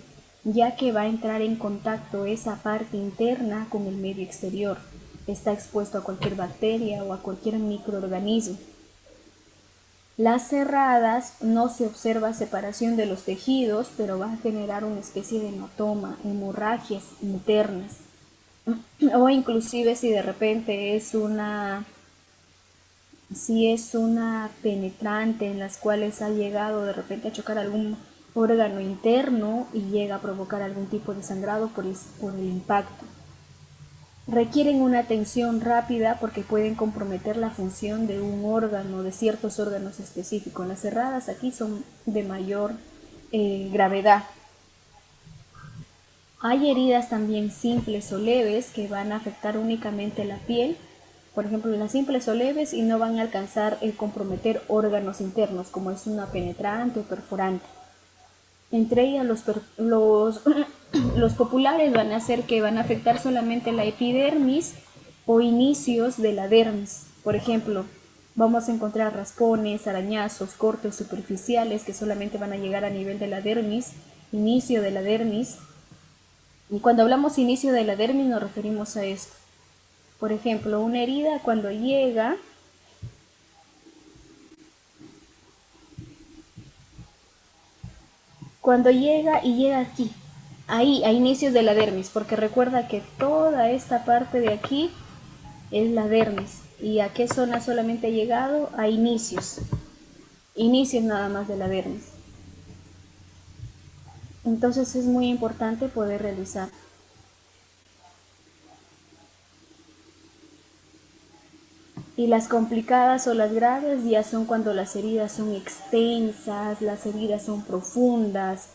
ya que va a entrar en contacto esa parte interna con el medio exterior. Está expuesto a cualquier bacteria o a cualquier microorganismo. Las cerradas no se observa separación de los tejidos, pero va a generar una especie de hematoma, hemorragias internas. O inclusive si de repente es una penetrante en las cuales ha llegado de repente a chocar algún órgano interno y llega a provocar algún tipo de sangrado por el impacto. Requieren una atención rápida porque pueden comprometer la función de un órgano, de ciertos órganos específicos. Las cerradas aquí son de mayor gravedad. Hay heridas también simples o leves que van a afectar únicamente la piel. Por ejemplo, las simples o leves y no van a alcanzar comprometer órganos internos, como es una penetrante o perforante. Entre ellas los populares van a ser que van a afectar solamente la epidermis o inicios de la dermis. Por ejemplo, vamos a encontrar raspones, arañazos, cortes superficiales que solamente van a llegar a nivel de la dermis, inicio de la dermis. Y cuando hablamos inicio de la dermis nos referimos a esto. Por ejemplo, una herida cuando llega y llega aquí, ahí, a inicios de la dermis, porque recuerda que toda esta parte de aquí es la dermis. ¿Y a qué zona solamente ha llegado? A inicios. Inicios nada más de la dermis. Entonces es muy importante poder realizar. Y las complicadas o las graves ya son cuando las heridas son extensas, las heridas son profundas.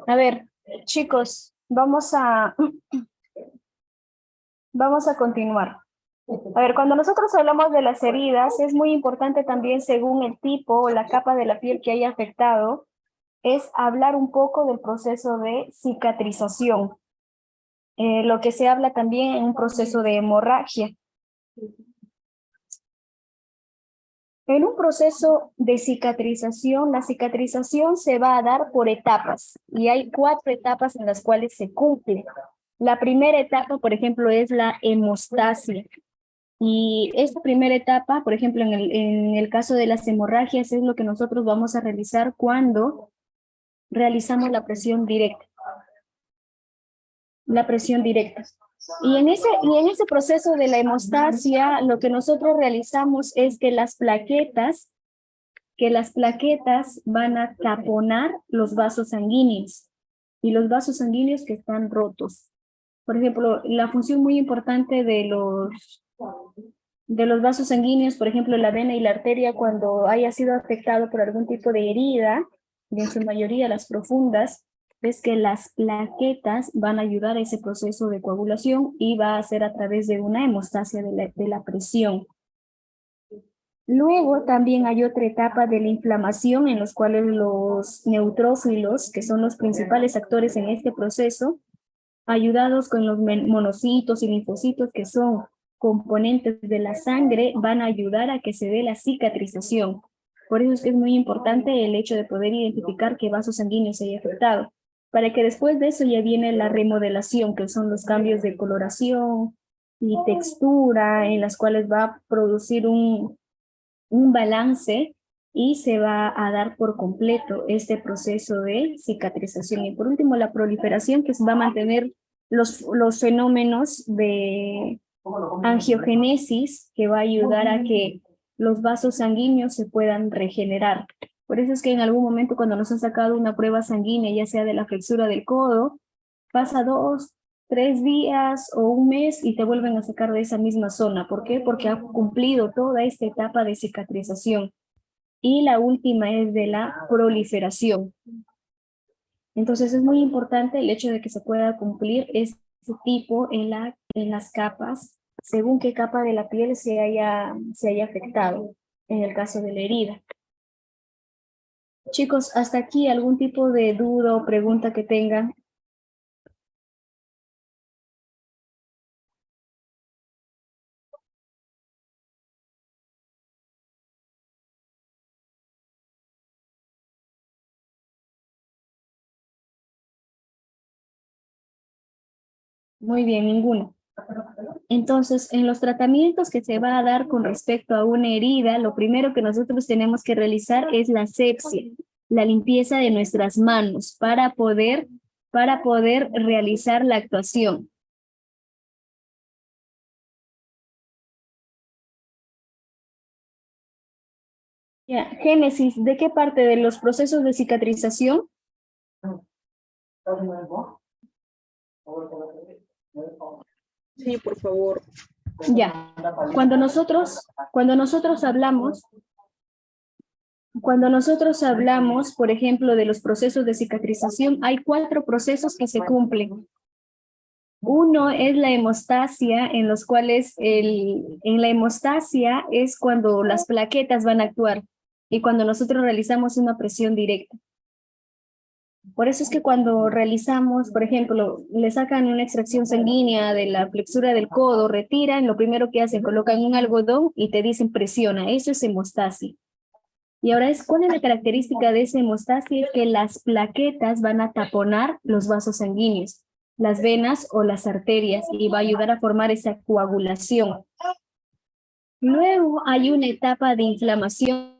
A ver, chicos, vamos a continuar. A ver, cuando nosotros hablamos de las heridas, es muy importante también, según el tipo o la capa de la piel que haya afectado, es hablar un poco del proceso de cicatrización. Lo que se habla también en un proceso de hemorragia. En un proceso de cicatrización, la cicatrización se va a dar por etapas y hay 4 etapas en las cuales se cumple. La primera etapa, por ejemplo, es la hemostasia. Y esta primera etapa, por ejemplo, en el caso de las hemorragias, es lo que nosotros vamos a realizar cuando realizamos la presión directa. La presión directa. Y en ese proceso de la hemostasia, lo que nosotros realizamos es que las plaquetas van a taponar los vasos sanguíneos y los vasos sanguíneos que están rotos. Por ejemplo, la función muy importante de los vasos sanguíneos, por ejemplo, la vena y la arteria, cuando haya sido afectado por algún tipo de herida, y en su mayoría las profundas, es que las plaquetas van a ayudar a ese proceso de coagulación y va a ser a través de una hemostasia de la presión. Luego también hay otra etapa de la inflamación en los cuales los neutrófilos, que son los principales actores en este proceso, ayudados con los monocitos y linfocitos, que son componentes de la sangre, van a ayudar a que se dé la cicatrización. Por eso es que es muy importante el hecho de poder identificar qué vaso sanguíneo se haya afectado, para que después de eso ya viene la remodelación, que son los cambios de coloración y textura, en las cuales va a producir un balance y se va a dar por completo este proceso de cicatrización. Y por último, la proliferación, que va a mantener los fenómenos de angiogénesis, que va a ayudar a que los vasos sanguíneos se puedan regenerar. Por eso es que en algún momento, cuando nos han sacado una prueba sanguínea, ya sea de la flexura del codo, pasa 2, 3 días o un mes y te vuelven a sacar de esa misma zona. ¿Por qué? Porque ha cumplido toda esta etapa de cicatrización. Y la última es de la proliferación. Entonces es muy importante el hecho de que se pueda cumplir este tipo en las capas, según qué capa de la piel se haya afectado, en el caso de la herida. Chicos, hasta aquí algún tipo de duda o pregunta que tengan. Muy bien, ninguno. Entonces, en los tratamientos que se va a dar con respecto a una herida, lo primero que nosotros tenemos que realizar es la asepsia, la limpieza de nuestras manos para poder realizar la actuación. Ya, Génesis, ¿de qué parte de los procesos de cicatrización? Sí, por favor. Ya, cuando nosotros hablamos, por ejemplo, de los procesos de cicatrización, hay 4 procesos que se cumplen. Uno es la hemostasia, en los cuales en la hemostasia es cuando las plaquetas van a actuar y cuando nosotros realizamos una presión directa. Por eso es que cuando realizamos, por ejemplo, le sacan una extracción sanguínea de la flexura del codo, retiran, lo primero que hacen, colocan un algodón y te dicen presiona. Eso es hemostasia. Y ahora ¿cuál es la característica de esa hemostasia? Es que las plaquetas van a taponar los vasos sanguíneos, las venas o las arterias, y va a ayudar a formar esa coagulación. Luego hay una etapa de inflamación.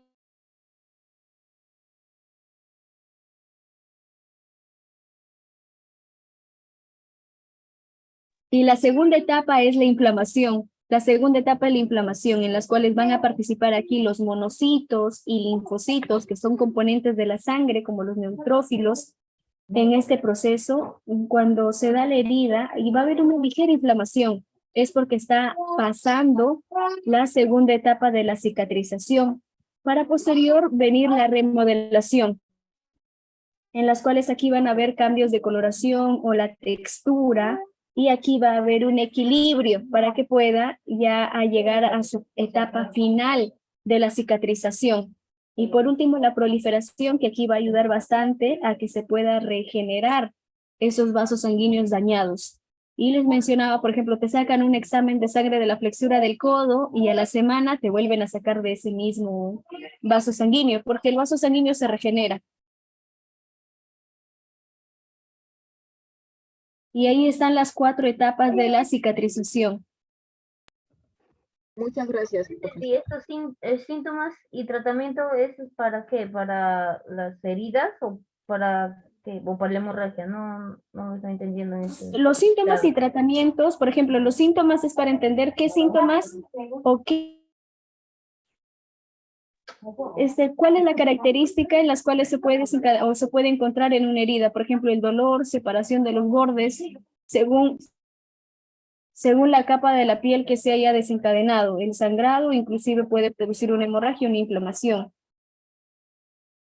Y la segunda etapa es la inflamación. La segunda etapa es la inflamación, en las cuales van a participar aquí los monocitos y linfocitos, que son componentes de la sangre, como los neutrófilos. En este proceso, cuando se da la herida, y va a haber una ligera inflamación, es porque está pasando la segunda etapa de la cicatrización, para posterior venir la remodelación. en las cuales aquí van a haber cambios de coloración o la textura, y aquí va a haber un equilibrio para que pueda ya a llegar a su etapa final de la cicatrización. Y por último, la proliferación, que aquí va a ayudar bastante a que se pueda regenerar esos vasos sanguíneos dañados. Y les mencionaba, por ejemplo, te sacan un examen de sangre de la flexura del codo y a la semana te vuelven a sacar de ese mismo vaso sanguíneo, porque el vaso sanguíneo se regenera. Y ahí están las 4 etapas de la cicatrización. Muchas gracias, Y profesor. estos síntomas y tratamiento, ¿eso es para qué? ¿Para las heridas o para qué? ¿O para la hemorragia? No, no estoy entendiendo eso. Los síntomas y Claro. tratamientos, por ejemplo, los síntomas es para entender qué síntomas o qué, cuál es la característica en las cuales se puede o se puede encontrar en una herida. Por ejemplo, el dolor, separación de los bordes, según la capa de la piel que se haya desencadenado. El sangrado inclusive puede producir una hemorragia o una inflamación.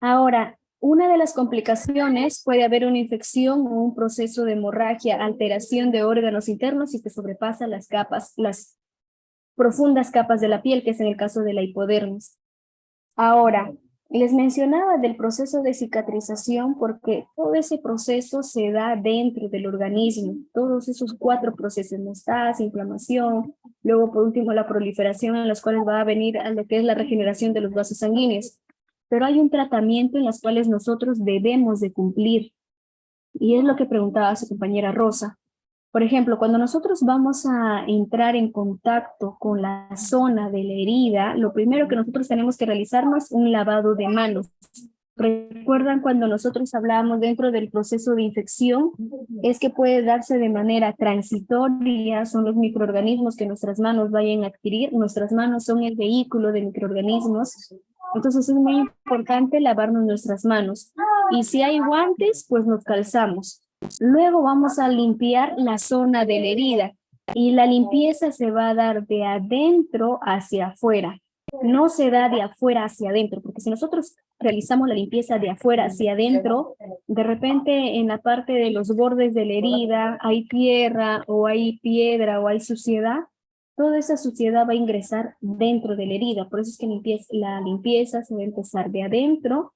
Ahora, una de las complicaciones puede haber una infección o un proceso de hemorragia, alteración de órganos internos y que sobrepasa las profundas capas de la piel, que es en el caso de la hipodermis. Ahora, les mencionaba del proceso de cicatrización porque todo ese proceso se da dentro del organismo, todos esos 4 procesos, hemostasia, inflamación, luego por último la proliferación, en las cuales va a venir a lo que es la regeneración de los vasos sanguíneos. Pero hay un tratamiento en las cuales nosotros debemos de cumplir, y es lo que preguntaba su compañera Rosa. Por ejemplo, cuando nosotros vamos a entrar en contacto con la zona de la herida, lo primero que nosotros tenemos que realizarnos es un lavado de manos. ¿Recuerdan cuando nosotros hablamos dentro del proceso de infección? Es que puede darse de manera transitoria, son los microorganismos que nuestras manos vayan a adquirir. Nuestras manos son el vehículo de microorganismos. Entonces es muy importante lavarnos nuestras manos. Y si hay guantes, pues nos calzamos. Luego vamos a limpiar la zona de la herida y la limpieza se va a dar de adentro hacia afuera. No se da de afuera hacia adentro, porque si nosotros realizamos la limpieza de afuera hacia adentro, de repente en la parte de los bordes de la herida hay tierra o hay piedra o hay suciedad, toda esa suciedad va a ingresar dentro de la herida. Por eso es que la limpieza se va a empezar de adentro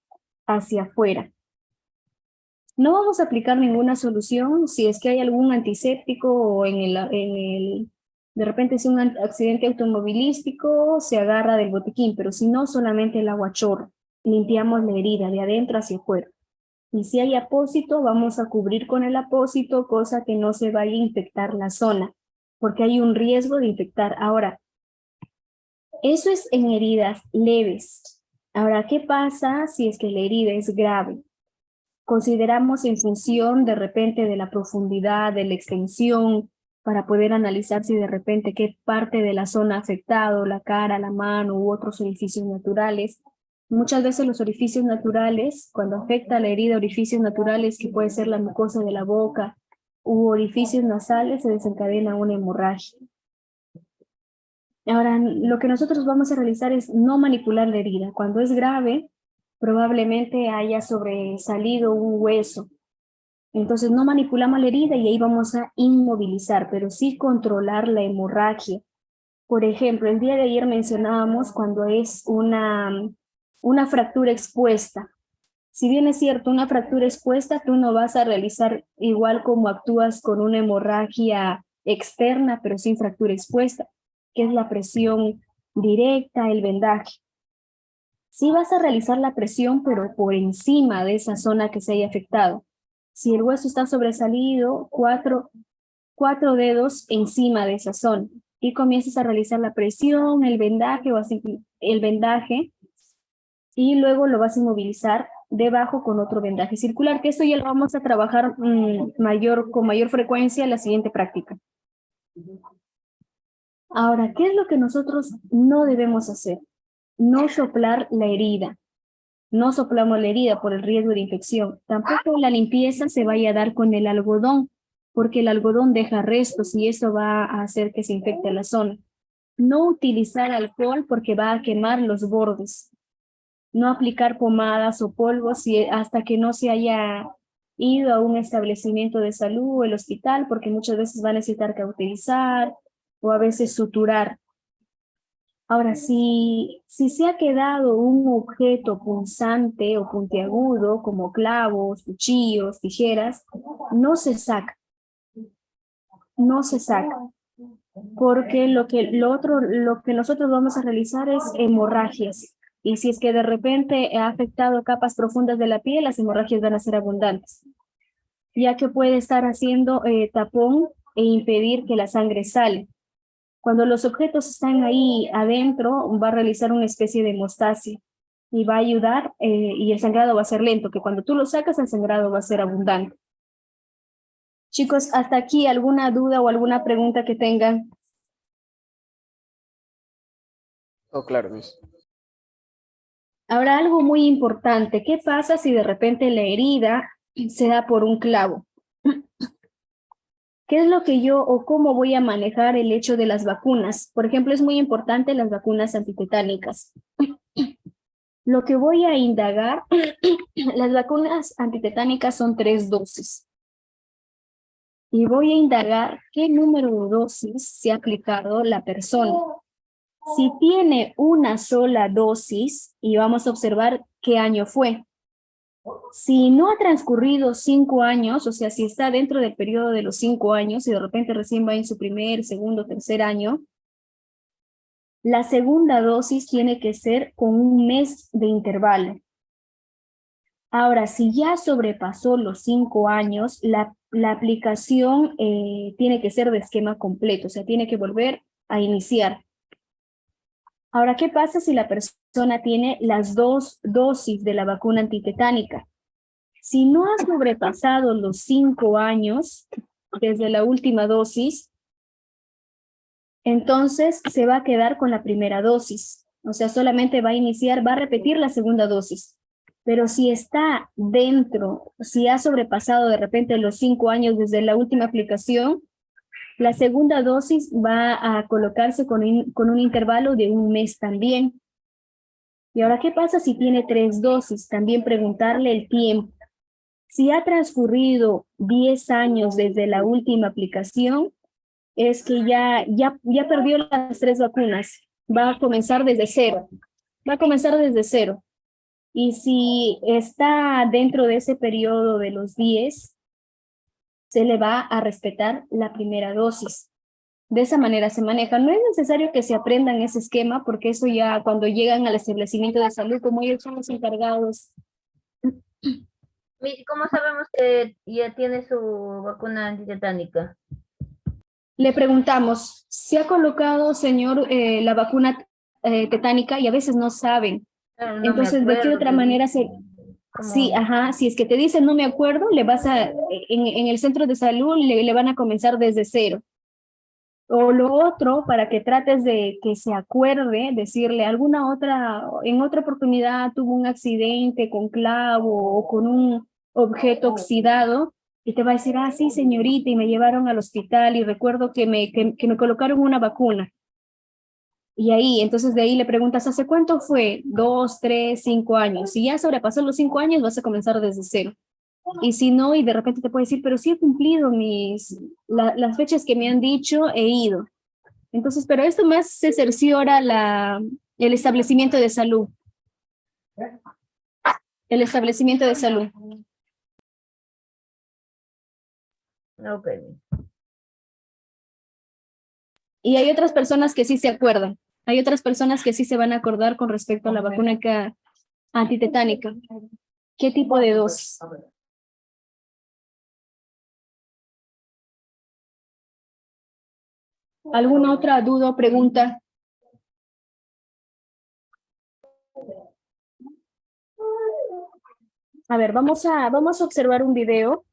hacia afuera. No vamos a aplicar ninguna solución si es que hay algún antiséptico o de repente si un accidente automovilístico se agarra del botiquín, pero si no, solamente el agua chorra. Limpiamos la herida de adentro hacia afuera. Y si hay apósito, vamos a cubrir con el apósito, cosa que no se vaya a infectar la zona, porque hay un riesgo de infectar. Ahora, eso es en heridas leves. Ahora, ¿qué pasa si es que la herida es grave? Consideramos en función de repente de la profundidad, de la extensión, para poder analizar si de repente qué parte de la zona ha afectado, la cara, la mano u otros orificios naturales. Muchas veces los orificios naturales, cuando afecta la herida, orificios naturales que puede ser la mucosa de la boca u orificios nasales, se desencadena una hemorragia. Ahora, lo que nosotros vamos a realizar es no manipular la herida. Cuando es grave, probablemente haya sobresalido un hueso. Entonces no manipulamos la herida y ahí vamos a inmovilizar, pero sí controlar la hemorragia. Por ejemplo, el día de ayer mencionábamos cuando es una fractura expuesta. Si bien es cierto, una fractura expuesta, tú no vas a realizar igual como actúas con una hemorragia externa, pero sin fractura expuesta, que es la presión directa, el vendaje. Sí vas a realizar la presión, pero por encima de esa zona que se haya afectado. Si el hueso está sobresalido, cuatro dedos encima de esa zona. Y comienzas a realizar la presión, el vendaje, y luego lo vas a inmovilizar debajo con otro vendaje circular, que esto ya lo vamos a trabajar con mayor frecuencia en la siguiente práctica. Ahora, ¿qué es lo que nosotros no debemos hacer? No soplar la herida. No soplamos la herida por el riesgo de infección. Tampoco la limpieza se vaya a dar con el algodón, porque el algodón deja restos y eso va a hacer que se infecte la zona. No utilizar alcohol porque va a quemar los bordes. no aplicar pomadas o polvos hasta que no se haya ido a un establecimiento de salud o el hospital, porque muchas veces va a necesitar cauterizar o a veces suturar. Ahora, si se ha quedado un objeto punzante o puntiagudo, como clavos, cuchillos, tijeras, no se saca, no se saca, porque lo que nosotros vamos a realizar es hemorragias. Y si es que de repente ha afectado capas profundas de la piel, las hemorragias van a ser abundantes, ya que puede estar haciendo tapón e impedir que la sangre sale. Cuando los objetos están ahí adentro, va a realizar una especie de hemostasia y va a ayudar y el sangrado va a ser lento, que cuando tú lo sacas el sangrado va a ser abundante. Chicos, hasta aquí, ¿alguna duda o alguna pregunta que tengan? Oh, claro, Miss. Ahora, algo muy importante, ¿qué pasa si de repente la herida se da por un clavo? ¿Qué es lo que yo o cómo voy a manejar el hecho de las vacunas? Por ejemplo, es muy importante las vacunas antitetánicas. Lo que voy a indagar, las vacunas antitetánicas son 3 dosis. Y voy a indagar qué número de dosis se ha aplicado la persona. Si tiene una sola dosis, y vamos a observar qué año fue. Si no ha transcurrido 5 años, o sea, si está dentro del periodo de los 5 años y de repente recién va en su primer, segundo, tercer año, la segunda dosis tiene que ser con un mes de intervalo. Ahora, si ya sobrepasó los 5 años, la aplicación tiene que ser de esquema completo, o sea, tiene que volver a iniciar. Ahora, ¿qué pasa si la persona tiene las 2 dosis de la vacuna antitetánica? Si no ha sobrepasado los 5 años desde la última dosis, entonces se va a quedar con la primera dosis. O sea, solamente va a iniciar, va a repetir la segunda dosis. Pero si está dentro, si ha sobrepasado de repente los 5 años desde la última aplicación, la segunda dosis va a colocarse con un intervalo de un mes también. Y ahora, ¿qué pasa si tiene 3 dosis? También preguntarle el tiempo. Si ha transcurrido 10 años desde la última aplicación, es que ya perdió las 3 vacunas. Va a comenzar desde cero. Va a comenzar desde cero. Y si está dentro de ese periodo de los 10, se le va a respetar la primera dosis. De esa manera se maneja. No es necesario que se aprendan ese esquema, porque eso ya cuando llegan al establecimiento de salud, como ellos son los encargados. Miss, ¿cómo sabemos que ya tiene su vacuna antitetánica? Le preguntamos, ¿se ha colocado, señor, la vacuna tetánica? Y a veces no saben. Claro, no me Entonces, ¿de qué acuerdo, otra le manera dije. se...? Sí, Como, ajá, si es que te dicen no me acuerdo, le vas en el centro de salud le van a comenzar desde cero. O lo otro, para que trates de que se acuerde, decirle en otra oportunidad tuvo un accidente con clavo o con un objeto oxidado, y te va a decir, ah, sí, señorita, y me llevaron al hospital y recuerdo que me colocaron una vacuna. Y ahí, entonces de ahí le preguntas, ¿hace cuánto fue? 2, 3, 5 años. Si ya sobrepasó los 5 años, vas a comenzar desde cero. Y si no, y de repente te puede decir, pero sí he cumplido las fechas que me han dicho, he ido. Entonces, pero esto más se cerciora el establecimiento de salud. El establecimiento de salud. ok, Y hay otras personas que sí se acuerdan. Hay otras personas que sí se van a acordar con respecto a la vacuna antitetánica. ¿Qué tipo de dosis? ¿Alguna otra duda o pregunta? A ver, vamos a observar un video.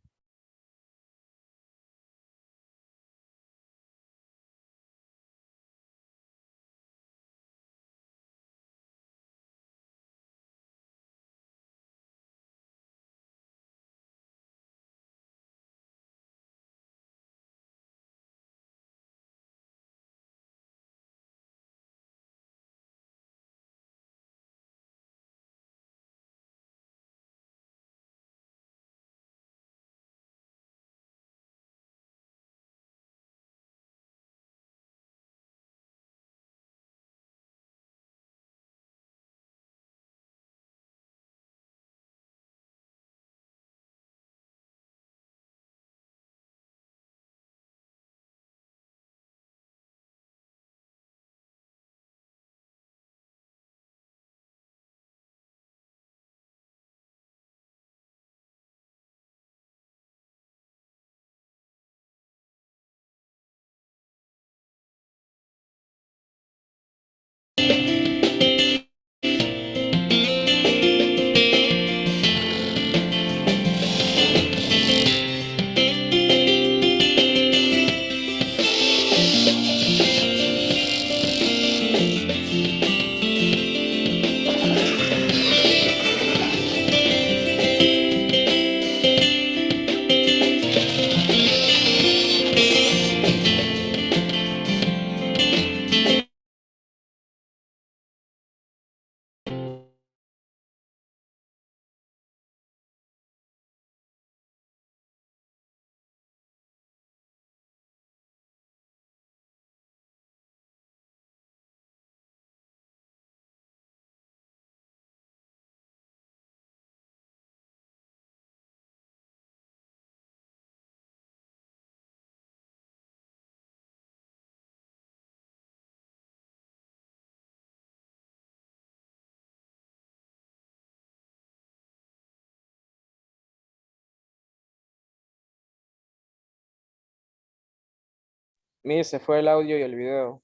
Miss, se fue el audio y el video.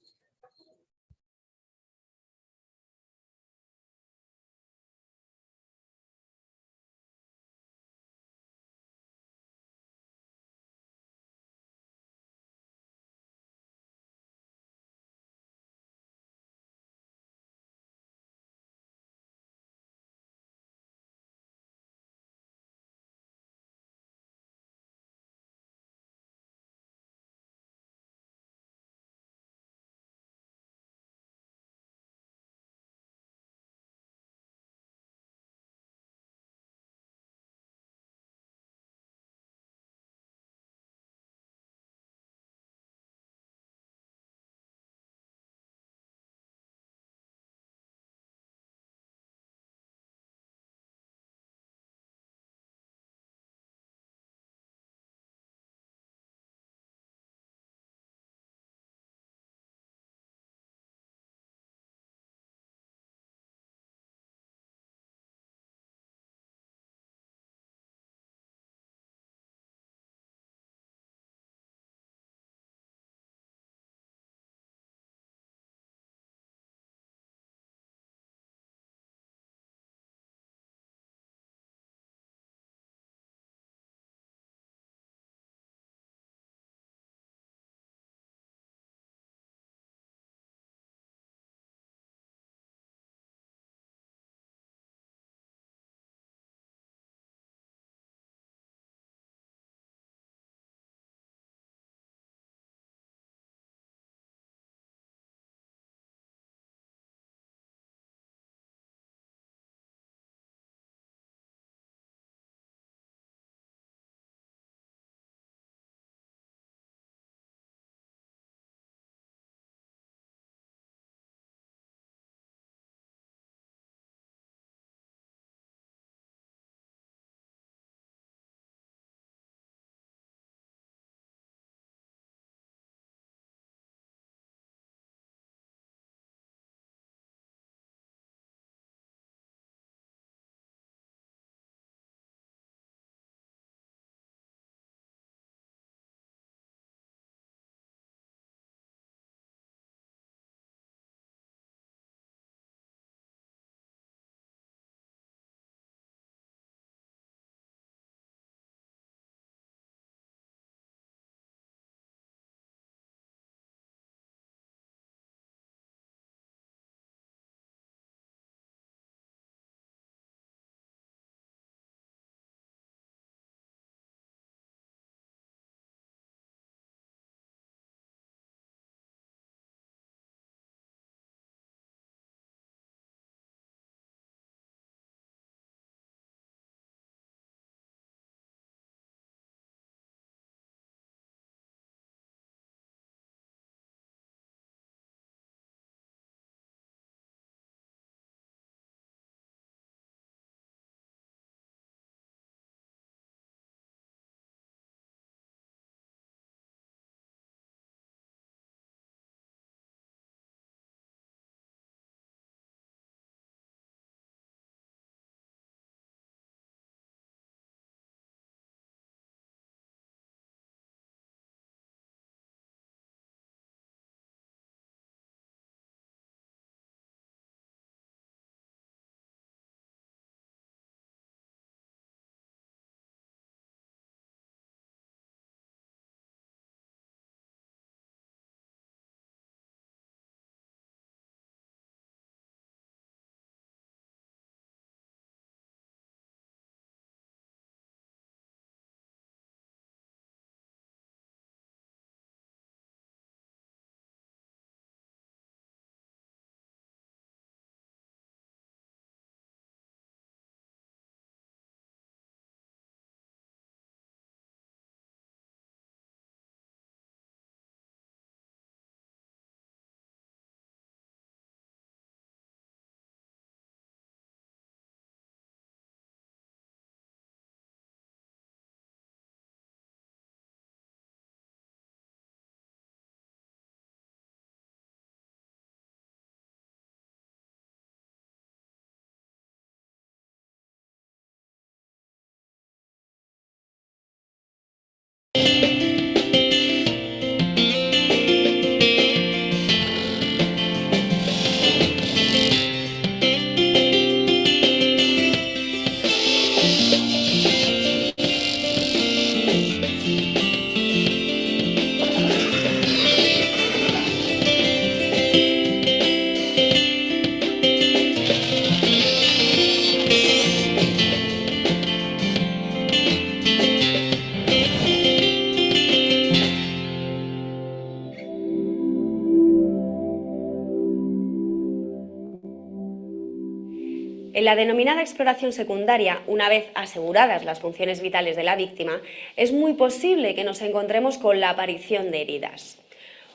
En la denominada exploración secundaria, una vez aseguradas las funciones vitales de la víctima, es muy posible que nos encontremos con la aparición de heridas.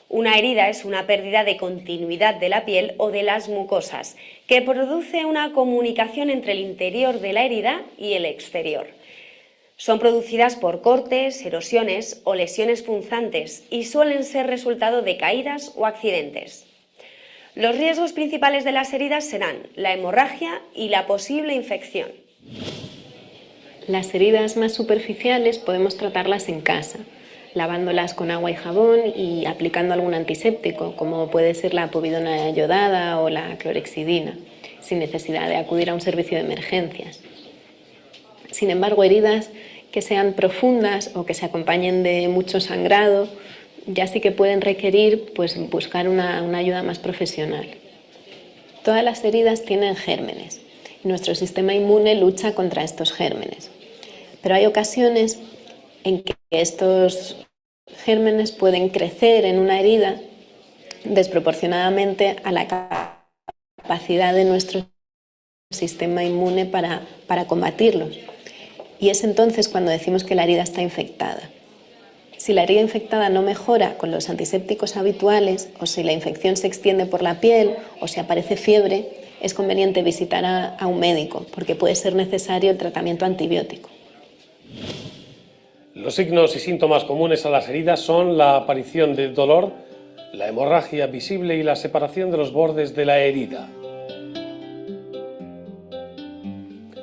Una herida es una pérdida de continuidad de la piel o de las mucosas, que produce una comunicación entre el interior de la herida y el exterior. Son producidas por cortes, erosiones o lesiones punzantes y suelen ser resultado de caídas o accidentes. Los riesgos principales de las heridas serán la hemorragia y la posible infección. Las heridas más superficiales podemos tratarlas en casa, lavándolas con agua y jabón y aplicando algún antiséptico, como puede ser la povidona yodada o la clorexidina, sin necesidad de acudir a un servicio de emergencias. Sin embargo, heridas que sean profundas o que se acompañen de mucho sangrado, ya sí que pueden requerir buscar una ayuda más profesional. Todas las heridas tienen gérmenes y nuestro sistema inmune lucha contra estos gérmenes. Pero hay ocasiones en que estos gérmenes pueden crecer en una herida desproporcionadamente a la capacidad de nuestro sistema inmune para combatirlos. Y es entonces cuando decimos que la herida está infectada. Si la herida infectada no mejora con los antisépticos habituales, o si la infección se extiende por la piel, o si aparece fiebre, es conveniente visitar a un médico, porque puede ser necesario el tratamiento antibiótico. Los signos y síntomas comunes a las heridas son la aparición de dolor, la hemorragia visible y la separación de los bordes de la herida.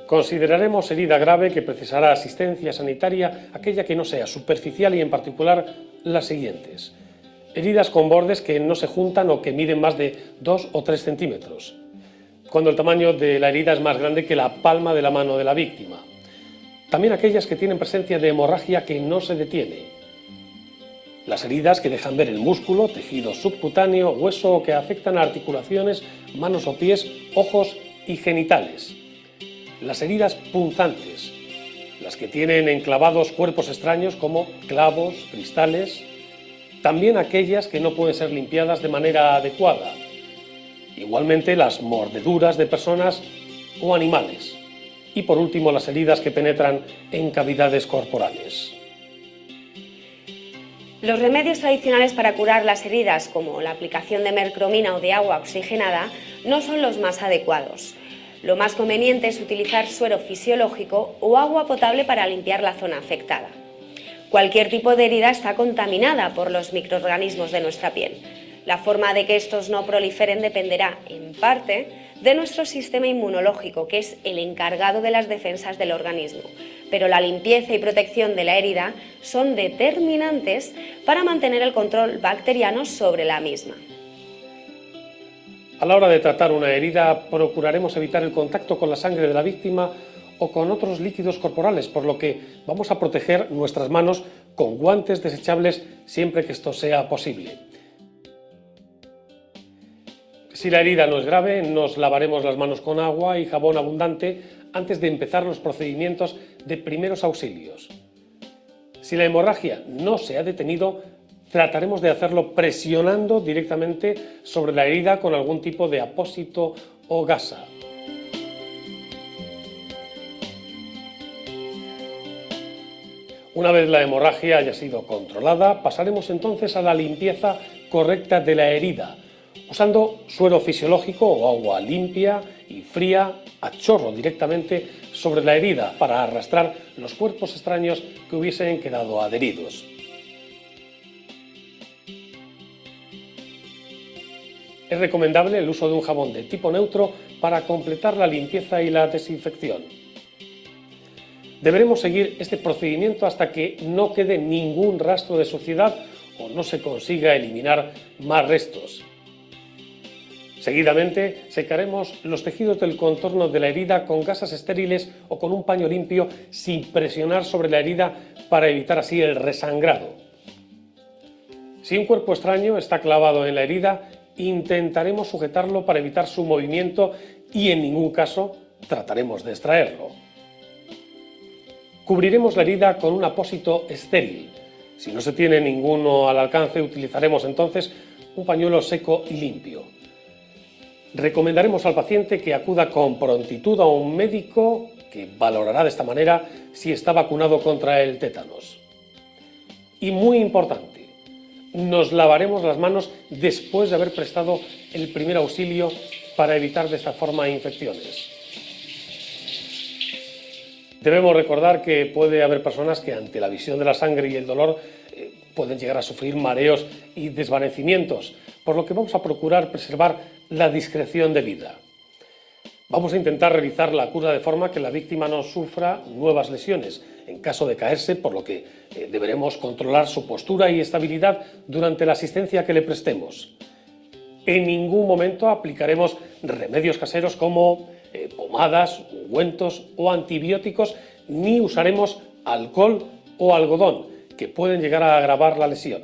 Consideraremos herida grave que precisará asistencia sanitaria aquella que no sea superficial y en particular las siguientes. Heridas con bordes que no se juntan o que miden más de 2 o 3 centímetros, cuando el tamaño de la herida es más grande que la palma de la mano de la víctima. También aquellas que tienen presencia de hemorragia que no se detiene. Las heridas que dejan ver el músculo, tejido subcutáneo, hueso o que afectan a articulaciones, manos o pies, ojos y genitales. Las heridas punzantes, las que tienen enclavados cuerpos extraños como clavos, cristales. También aquellas que no pueden ser limpiadas de manera adecuada. Igualmente las mordeduras de personas o animales. Y por último, las heridas que penetran en cavidades corporales. Los remedios tradicionales para curar las heridas, como la aplicación de mercromina o de agua oxigenada, no son los más adecuados. Lo más conveniente es utilizar suero fisiológico o agua potable para limpiar la zona afectada. Cualquier tipo de herida está contaminada por los microorganismos de nuestra piel. La forma de que estos no proliferen dependerá, en parte, de nuestro sistema inmunológico, que es el encargado de las defensas del organismo. Pero la limpieza y protección de la herida son determinantes para mantener el control bacteriano sobre la misma. A la hora de tratar una herida, procuraremos evitar el contacto con la sangre de la víctima o con otros líquidos corporales, por lo que vamos a proteger nuestras manos con guantes desechables siempre que esto sea posible. Si la herida no es grave, nos lavaremos las manos con agua y jabón abundante antes de empezar los procedimientos de primeros auxilios. Si la hemorragia no se ha detenido, trataremos de hacerlo presionando directamente sobre la herida con algún tipo de apósito o gasa. Una vez la hemorragia haya sido controlada, pasaremos entonces a la limpieza correcta de la herida, usando suero fisiológico o agua limpia y fría a chorro directamente sobre la herida para arrastrar los cuerpos extraños que hubiesen quedado adheridos. Es recomendable el uso de un jabón de tipo neutro para completar la limpieza y la desinfección. Deberemos seguir este procedimiento hasta que no quede ningún rastro de suciedad o no se consiga eliminar más restos. Seguidamente secaremos los tejidos del contorno de la herida con gasas estériles o con un paño limpio sin presionar sobre la herida para evitar así el resangrado. Si un cuerpo extraño está clavado en la herida, intentaremos sujetarlo para evitar su movimiento y en ningún caso trataremos de extraerlo. Cubriremos la herida con un apósito estéril. Si no se tiene ninguno al alcance, utilizaremos entonces un pañuelo seco y limpio. Recomendaremos al paciente que acuda con prontitud a un médico que valorará de esta manera si está vacunado contra el tétanos. Y muy importante, nos lavaremos las manos después de haber prestado el primer auxilio para evitar de esta forma infecciones. Debemos recordar que puede haber personas que ante la visión de la sangre y el dolor pueden llegar a sufrir mareos y desvanecimientos, por lo que vamos a procurar preservar la discreción debida. Vamos a intentar realizar la cura de forma que la víctima no sufra nuevas lesiones en caso de caerse, por lo que deberemos controlar su postura y estabilidad durante la asistencia que le prestemos. En ningún momento aplicaremos remedios caseros como pomadas, ungüentos o antibióticos, ni usaremos alcohol o algodón, que pueden llegar a agravar la lesión.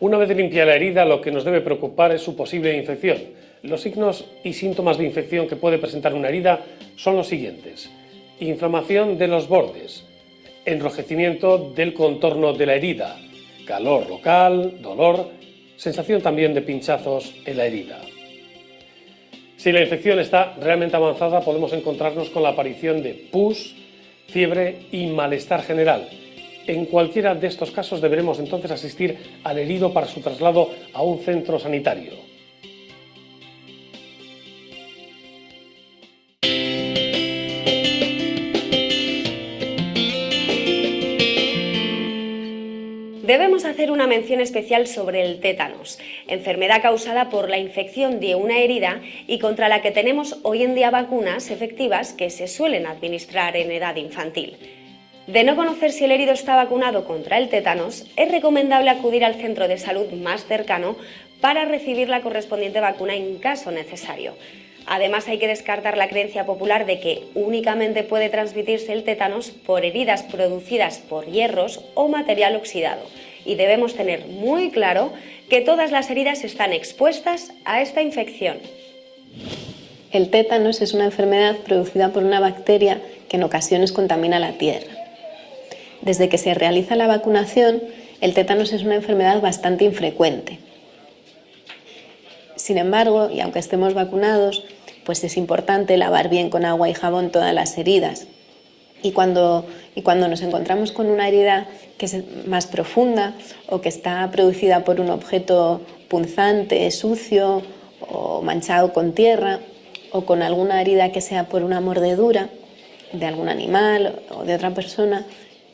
Una vez limpia la herida, lo que nos debe preocupar es su posible infección. Los signos y síntomas de infección que puede presentar una herida son los siguientes: inflamación de los bordes, enrojecimiento del contorno de la herida, calor local, dolor, sensación también de pinchazos en la herida. Si la infección está realmente avanzada, podemos encontrarnos con la aparición de pus, fiebre y malestar general. En cualquiera de estos casos deberemos entonces asistir al herido para su traslado a un centro sanitario. Debemos hacer una mención especial sobre el tétanos, enfermedad causada por la infección de una herida y contra la que tenemos hoy en día vacunas efectivas que se suelen administrar en edad infantil. De no conocer si el herido está vacunado contra el tétanos, es recomendable acudir al centro de salud más cercano para recibir la correspondiente vacuna en caso necesario. Además, hay que descartar la creencia popular de que únicamente puede transmitirse el tétanos por heridas producidas por hierros o material oxidado, y debemos tener muy claro que todas las heridas están expuestas a esta infección. El tétanos es una enfermedad producida por una bacteria que en ocasiones contamina la tierra. Desde que se realiza la vacunación, el tétanos es una enfermedad bastante infrecuente. Sin embargo, y aunque estemos vacunados, pues es importante lavar bien con agua y jabón todas las heridas. Y cuando nos encontramos con una herida que es más profunda o que está producida por un objeto punzante, sucio o manchado con tierra, o con alguna herida que sea por una mordedura de algún animal o de otra persona,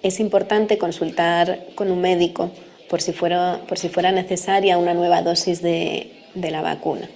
es importante consultar con un médico por si fuera necesaria una nueva dosis de la vacuna.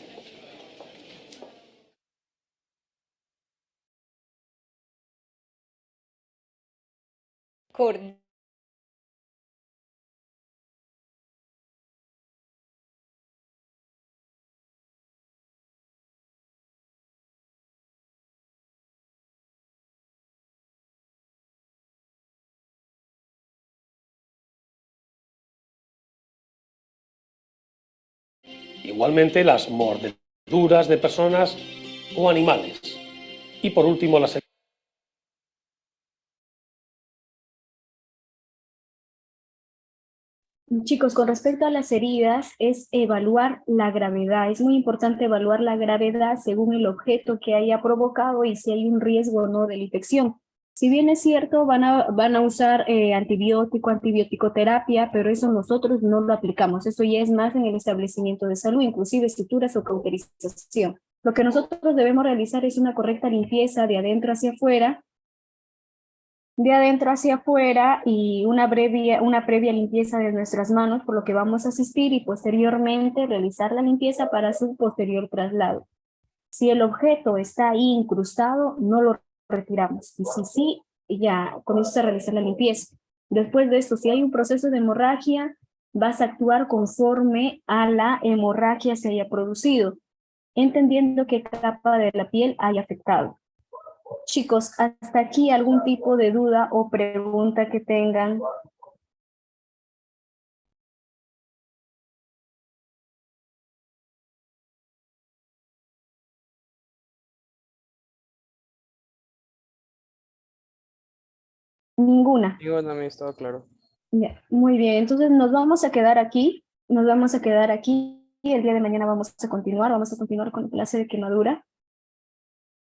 Igualmente las mordeduras de personas o animales. Y por último las Chicos, con respecto a las heridas, es evaluar la gravedad. Es muy importante evaluar la gravedad según el objeto que haya provocado y si hay un riesgo o no de la infección. Si bien es cierto, van a usar antibiótico-terapia, pero eso nosotros no lo aplicamos. Eso ya es más en el establecimiento de salud, inclusive suturas o cauterización. Lo que nosotros debemos realizar es una correcta limpieza de adentro hacia afuera, y una previa limpieza de nuestras manos, por lo que vamos a asistir, y posteriormente realizar la limpieza para su posterior traslado. Si el objeto está ahí incrustado, no lo retiramos. Y si sí, ya con eso se realiza la limpieza. Después de esto, si hay un proceso de hemorragia, vas a actuar conforme a la hemorragia se haya producido, entendiendo qué capa de la piel haya afectado. Chicos, hasta aquí algún tipo de duda o pregunta que tengan. Ninguna. Digo, también estaba claro. Ya, muy bien, entonces nos vamos a quedar aquí. el día de mañana vamos a continuar con la clase de quemadura.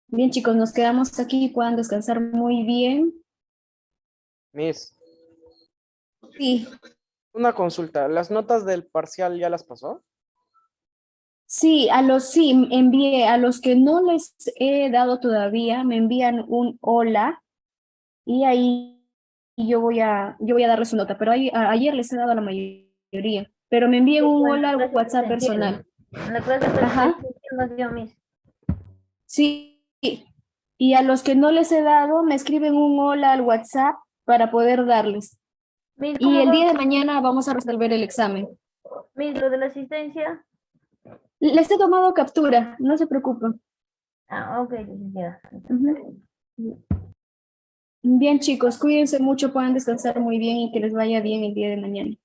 Bien, chicos, nos quedamos aquí, puedan descansar muy bien. Miss, Sí, una consulta. ¿Las notas del parcial ya las pasó? sí, envié, a los que no les he dado todavía, me envían un hola y ahí yo voy a darles su nota, pero ayer les he dado a la mayoría, pero me envían un hola al WhatsApp personal. En la clase Ajá. presencial yo, Miss. Sí, y a los que no les he dado, me escriben un hola al WhatsApp para poder darles. Miss, Y ¿cómo el día va? de mañana vamos a resolver el examen. Miss, lo de la asistencia. Les he tomado captura, no se preocupen. Ah, ok, licenciada. Ujú. Bien, chicos, cuídense mucho, puedan descansar muy bien y que les vaya bien el día de mañana.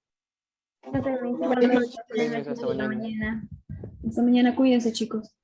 Ok, Miss. Buenas noches, Buenas noches, hasta hasta mañana. mañana. Hasta mañana, cuídense, chicos.